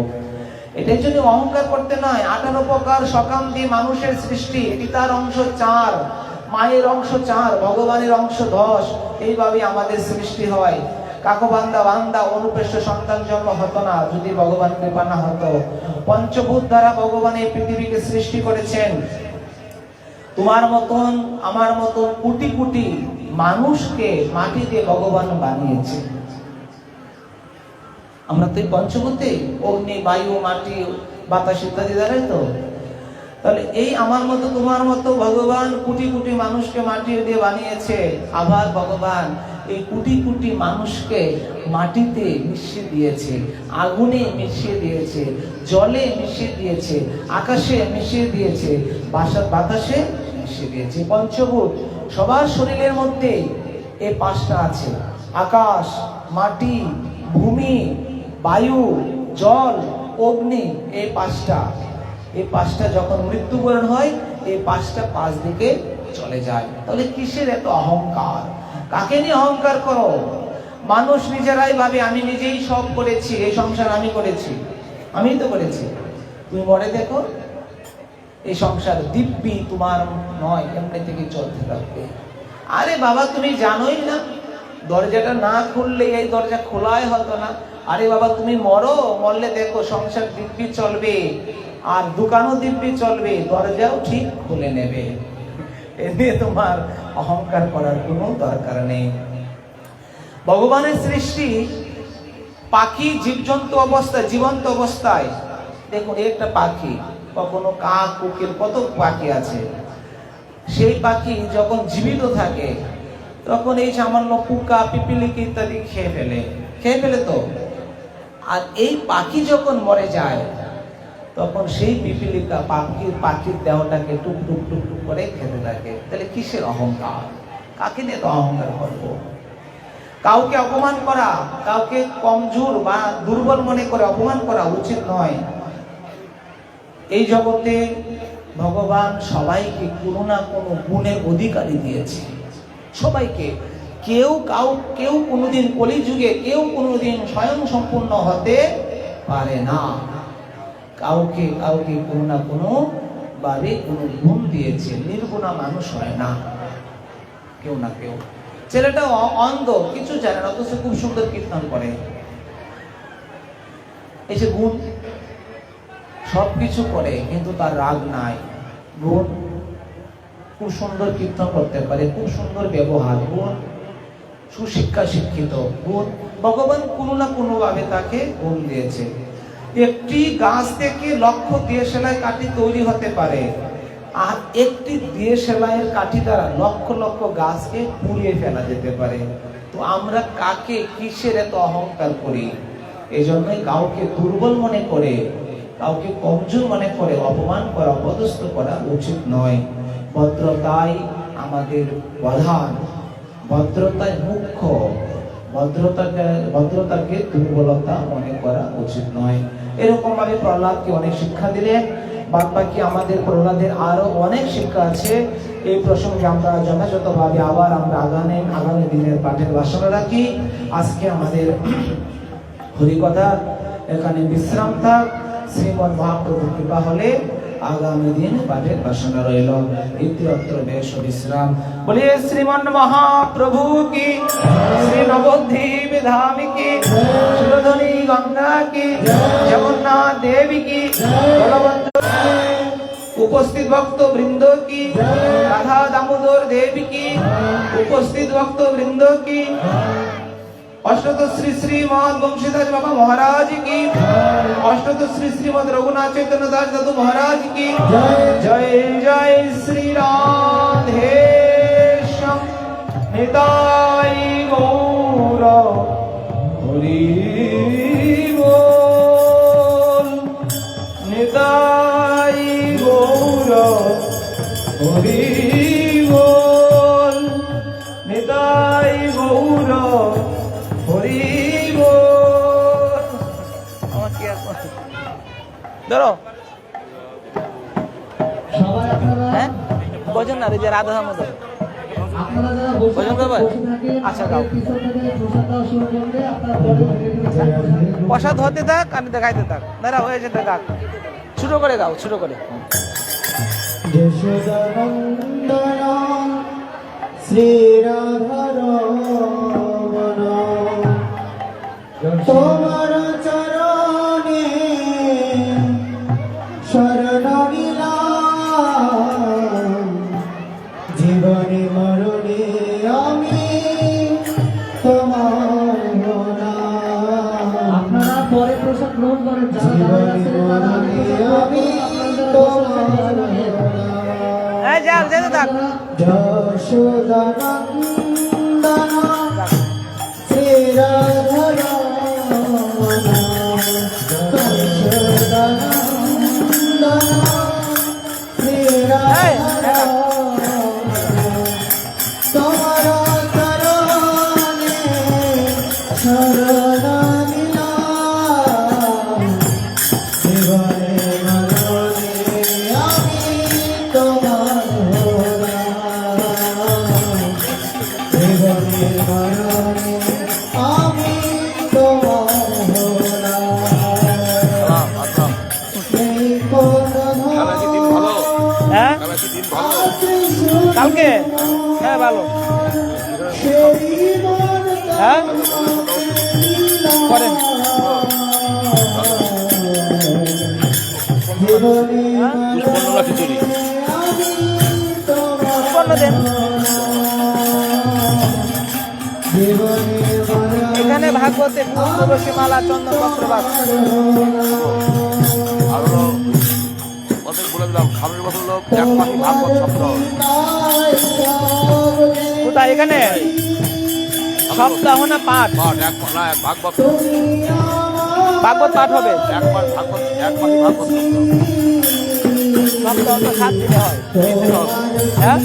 এটার জন্য অহংকার করতে নয়। 18 প্রকার সকাম দিয়ে মানুষের সৃষ্টি, পিতার অংশ 4, মায়ের অংশ 4, ভগবানের অংশ 10, এইভাবে আমাদের সৃষ্টি হয়। কাকবান্দা বান্দা অনুপেষ্ট সন্তান জন্ম হতো না যদি ভগবান কৃপা না হতো। পঞ্চভূত দ্বারা ভগবান এই পৃথিবীকে সৃষ্টি করেছেন। তোমার মতন আমার মতন কোটি কোটি মানুষকে মাটি দিয়ে ভগবান বানিয়েছে। আমরা তো এই পঞ্চভূতে অগ্নি, বায়ু, মাটি, বাতাস ইত্যাদি দ্বারাই তো। তাহলে এই আমার মতো তোমার মতো ভগবান কোটি কোটি মানুষকে মাটি দিয়ে বানিয়েছে। আবার ভগবান এই কোটি কোটি মানুষকে মাটিতে মিশিয়ে দিয়েছে, আগুনে মিশিয়ে দিয়েছে, জলে মিশিয়ে দিয়েছে, আকাশে মিশিয়ে দিয়েছে, বাতাসে মিশিয়ে দিয়েছে। পঞ্চভূত সবার শরীরের মধ্যে এই 5টা আছে, আকাশ, মাটি, ভূমি, বায়ু, জল, অগ্নি, এই 5টা। এই 5টা যখন মৃত্যুবরণ হয় এই 5টা 5 দিকে চলে যায়। তাহলে কিসের এত অহংকার? কাকে নিয়ে অহংকার করো? মানুষ নিজেরাই ভাবে আমি নিজেই সব করেছি, এই সংসার আমি করেছি, আমিই তো করেছি। তুমি মনে দেখো এই সংসার দিব্যি তোমার নয়, এমনি থেকে চলতে থাকবে। আরে বাবা তুমি জানোই না, দরজাটা না খুললে এই দরজা খোলাই হতো না। আরে বাবা তুমি মরো, মরলে দেখো সংসার দিব্যি চলবে, আর দোকানও দিব্যি চলবে, দরজাও ঠিক খুলে নেবে। এ নিয়ে তোমার অহংকার করার কোনো দরকার নেই। ভগবানের সৃষ্টি পাখি জীবজন্তু অবস্থায়, জীবন্ত অবস্থায়, দেখুন একটা পাখি, কখনো কাক, কোকিল, কত পাখি আছে, সেই পাখি যখন জীবিত থাকে তখন এই সামান্য পোকা, পিপিলিকা ইত্যাদি খেয়ে ফেলে তো। আর এই পাখি যখন মরে যায় তখন সেই পিপিলিকা পাখির দেহটাকে টুক টুক টুক টুক করে খেতে থাকে। তাহলে কিসের অহংকার? কাকে নিয়ে তো অহংকার করবো? কাউকে অপমান করা, কাউকে কমজোর বা দুর্বল মনে করে অপমান করা উচিত নয়। এই জগতে ভগবান সবাইকে কোনো না কোনো গুণের অধিকারী দিয়েছে, সবাইকে। কেউ কোনোদিন কলিযুগে কেউ কোনোদিন স্বয়ং সম্পূর্ণ হতে পারে না। কাউকে কোনো না কোনো ভাবে কোনো গুণ দিয়েছে, নির্গুণা মানুষ হয় না কেউ না কেউ। ছেলেটা অন্ধ, কিছু জানে না, অথচ খুব সুন্দর কীর্তন করে, এসে গুণ সবকিছু করে, কিন্তু তার রাগ নাই, গুণ। খুব সুন্দর কীর্তন করতে পারে, খুব সুন্দর ব্যবহার, গুণ। সুশিক্ষা, শিক্ষিত, গুণ। ভগবান কোনো না কোনো ভাবে তাকে গুণ দিয়েছে। একটি গাছ থেকে লক্ষ দিয়ে সেলাই কাঠি তৈরি হতে পারে, আর একটি দিয়ে সেলাইয়ের কাঠি দ্বারা লক্ষ লক্ষ গাছকে পুড়িয়ে ফেলা যেতে পারে। তো আমরা কাকে কিসের এত অহংকার করি? এই জন্যই কাউকে দুর্বল মনে করে, কাউকে কমজোর মনে করে অপমান করা, অপদস্থ করা উচিত নয়। ভদ্রতাই আমাদের প্রধান, ভদ্রতাই মুখ্য। ভদ্রতাকে দুর্বলতা মনে করা উচিত নয়। এরকম ভাবে প্রহ্লাদকে অনেক শিক্ষা দিলেন। বাদ বাকি আমাদের প্রহ্লাদের আরো অনেক শিক্ষা আছে। এই প্রসঙ্গে আমরা যথাযথভাবে আবার আমরা আগামী দিনের পাঠের বাসনা রাখি। আজকে আমাদের হরিকথা এখানে বিশ্রাম থাক। শ্রীমৎ মহাপ্রভু কৃপা হলে আগামী দিন পাঠের বাসনা রইল। ইত্যত্র বেশ বিশ্রাম। বলিয়ে শ্রীমন মহাপ্রভু কি, শ্রী নবদ্বীপ ধাম কি, সুরধনী গঙ্গা কি, জগন্নাথ দেবী কি, বলবন্ত উপস্থিত ভক্ত বৃন্দ কি, রাধা দামোদর দেবী কি, উপস্থিত ভক্ত বৃন্দ কি, অষ্টত শ্রী শ্রীমদ বংশীধর বাবা মহারাজ কি, অষ্টত শ্রী শ্রীমদ রঘুনাথ চৈতন্য দাস দাদু মহারাজ কি, জয় জয় শ্রী রাধে শ্যাম নিতাই গৌর হরি বল, নিতাই গৌর হরি বল, নিতাই গৌর হরি বল। আমার কি আর ধরো সবাই আপনারা হ্যাঁ বোঝেন না রে যে রাধা দামোদর আপনারা যারা বসে ভজন করবে? থাকেন, আচ্ছা, গাও। পিছন থেকে প্রসাদ দেওয়া শুরু করলে আপনারা পরে প্রসাদ হতে থাক আমি দেখাইতে থাক দাঁড়া হয়েছে দেখাক ছোট করে গাও ছোট করে যশোদানন্দন শ্রী রাধারমণ তোমার চরণে শরণ নিলাম, জীবনে মরণে আমি তোমার গোলাম। আপনারা পরে প্রসাদ গ্রহণ করেন, জীবনে মরণে আমি তোমার গোলাম। এই যাও যেতে থাক যশোদানন্দন শ্রী রাধারমণ, যশোদানন্দন শ্রী রাধারমণ, তোমার চরণে শরণ নিলাম, জীবনে মরণে আমি তোমার গোলাম, জীবনে মরণে আমি তোমার গোলাম। এই কোনো হ্যাঁ কালকে হ্যাঁ ভালো হ্যাঁ করেন পূর্ণ দেন এখানে ভাগবতে তুলসী মালা চন্দন পত্রবাস কোথায় এখানে সপ্তাহ না পাঠ ভাগবত পাঠ হবে সপ্তাহ তো 7 দিনে হয় হ্যাঁ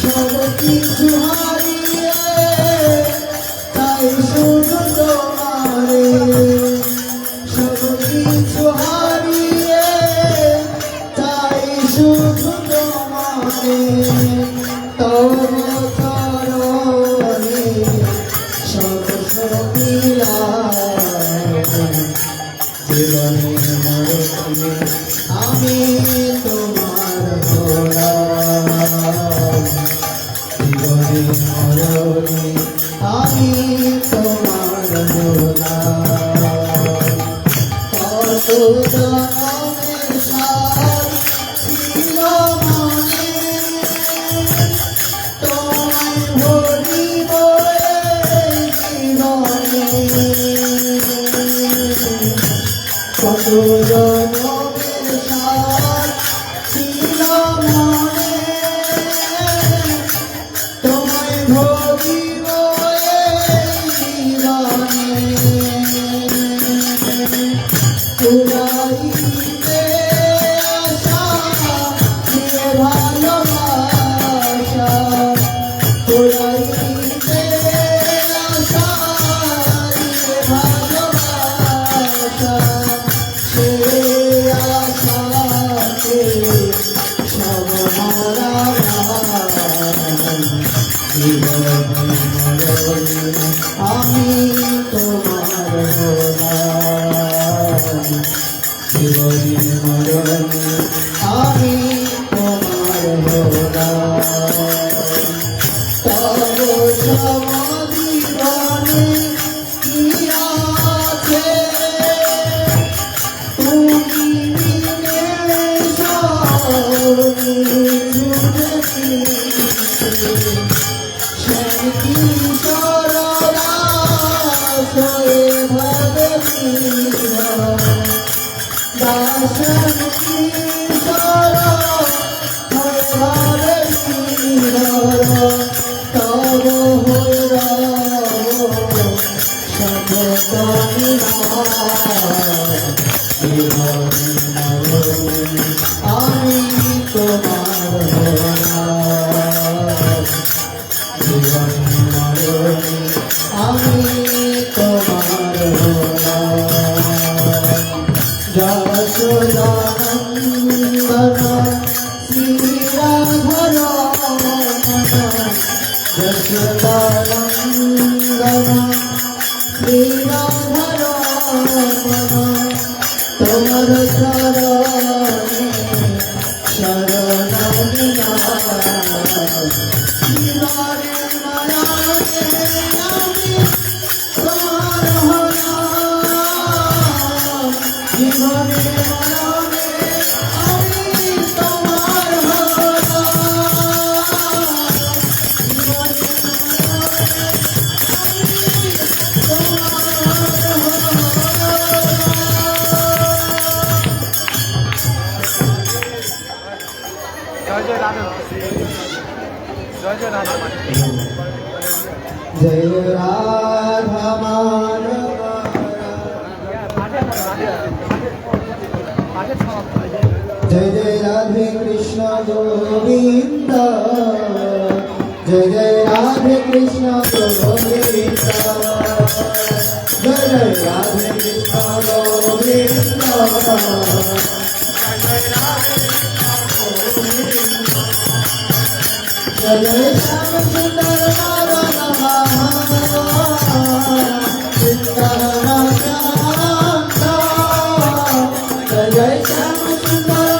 সবকিছু হারিয়ে তাই শুধু তোমারে, সবকিছু হারিয়ে তাই শুধু তোমারে, তোমার চরণে সব সবিলাম, জীবনে মরণে আমি তোমার গোলাম, জীবনে মরণে আমি তোমার গোলাম। কত জনমের সাথ ছিল মনে, তোমায় ভরিব এই জীবনে, কত জনমের সাথ ছিল মনে, তোমায় ভরিব এই জীবনে, উড়াইতে আশা নিয়ে ভালোবাসা, উড়াইতে আশা নিয়ে ভালোবাসা, সে আশাতে সব হারা জীবনে মরণে আমি তোমার গোলাম, জীবনে মরণে আমি তোমার দাসন কিশোর হরে হরে নিরর তব হইর শপথ আমি তোমার জীবন মরণে আমি তোমার যশোদানন্দন শ্রীরাধর যশোদানন্দন শ্রীরাধর তোমার শরণে শরণ বিনা জীবনে মরণে আমি তোমার হলাম জীবনে মরণে আমি তোমার জয় জয় রাধে জয় জয় রাধে জয় রাধা মান জয় জয় রাধে কৃষ্ণ গোবিন্দ জয় জয় রাধে কৃষ্ণ গোবিন্দ জয় জয় রাধে কৃষ্ণ গোবিন্দ জয় জয় শ্যাম সুন্দর জয় জয় শ্যাম সুন্দর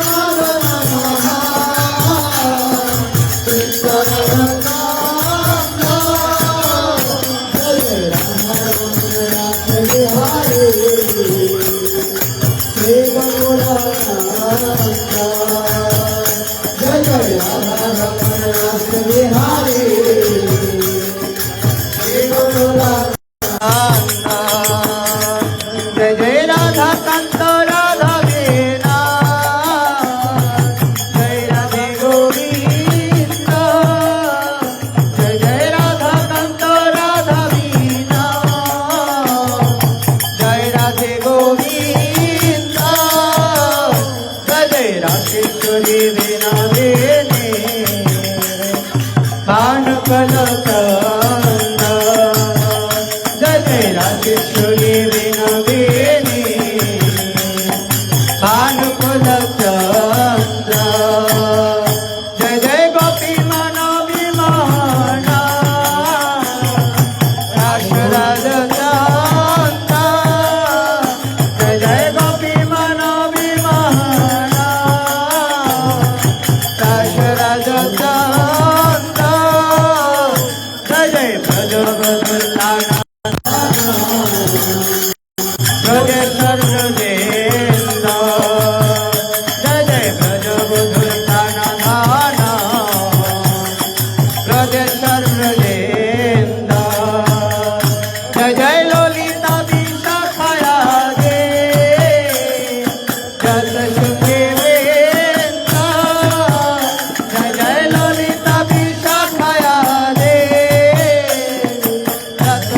জয় জয় রাধা রমণ রাস বিহারী जय जय राधा कांत राधा वीणा जय राधे गोविंद जय जय राधा कांत राधा वीणा जय राधे गोविंद जय जय राधेश्वरी वीणा देने बाण कलक जय जय राजेश्वरी वीणा वेणी भानुकुल चंद्र जय जय गोपी मनो विमोहना रास राज चंद्र जय जय गोपी मनो विमोहना रास राज चंद्र जय जय भज बदलाना ब्रजेश्वर ब्रजेन्द्र जय जय ब्रज बुधुर्ताना धाना ब्रजेश्वर ब्रजेन्द्र जय जय ललिता विशाखाया दे जत सुखे वेन्द्र जय जय ललिता विशाखाया दे जत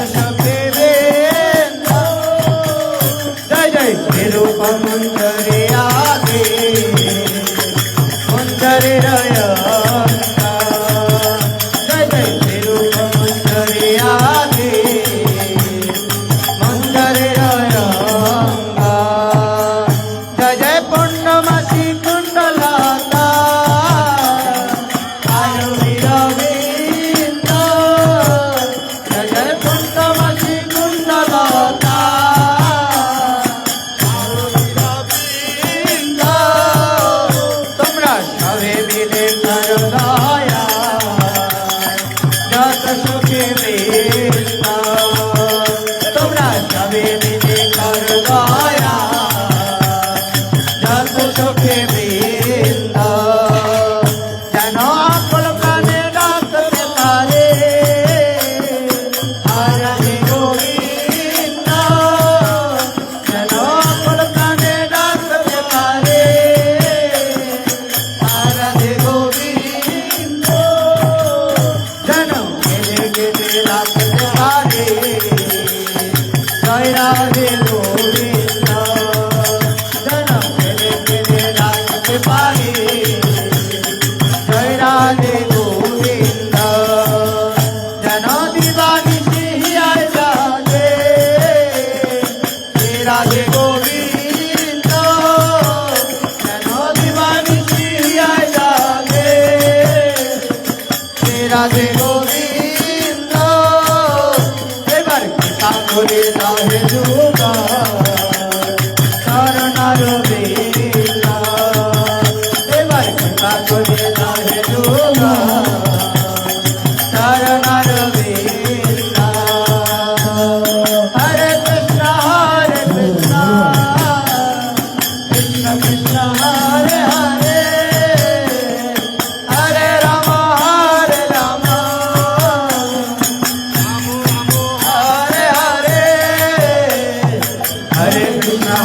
করে দাহে দুগা চরণার বেলা এবার কৃপা করে দাহে দুগা চরণার বেলা হরে কৃষ্ণ কৃষ্ণ কৃষ্ণ হরে হরে হরে রাম হরে রাম हरे हरे हरे कृष्णा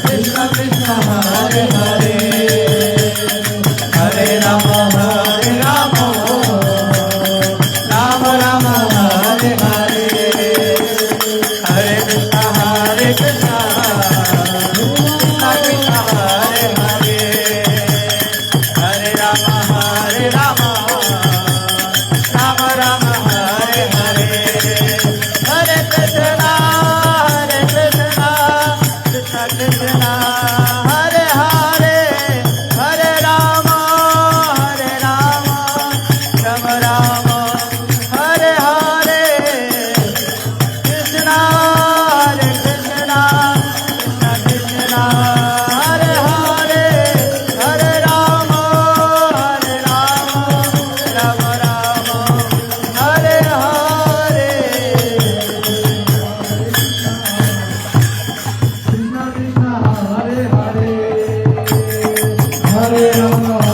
कृष्ण कृष्ण हरे हरे हरे राम राम राम हरे हरे हरे कृष्णा कृष्ण कृष्ण हरे हरे हरे राम राम राम हरे हरे हरे कृष्णा कृष्ण कृष्ण हरे हरे हरे राम राम राम हरे हरे कृष्णा कृष्ण कृष्ण हरे हरे हरे राम राम राम हरे हरे कृष्ण कृष्ण हरे हरे हरे राम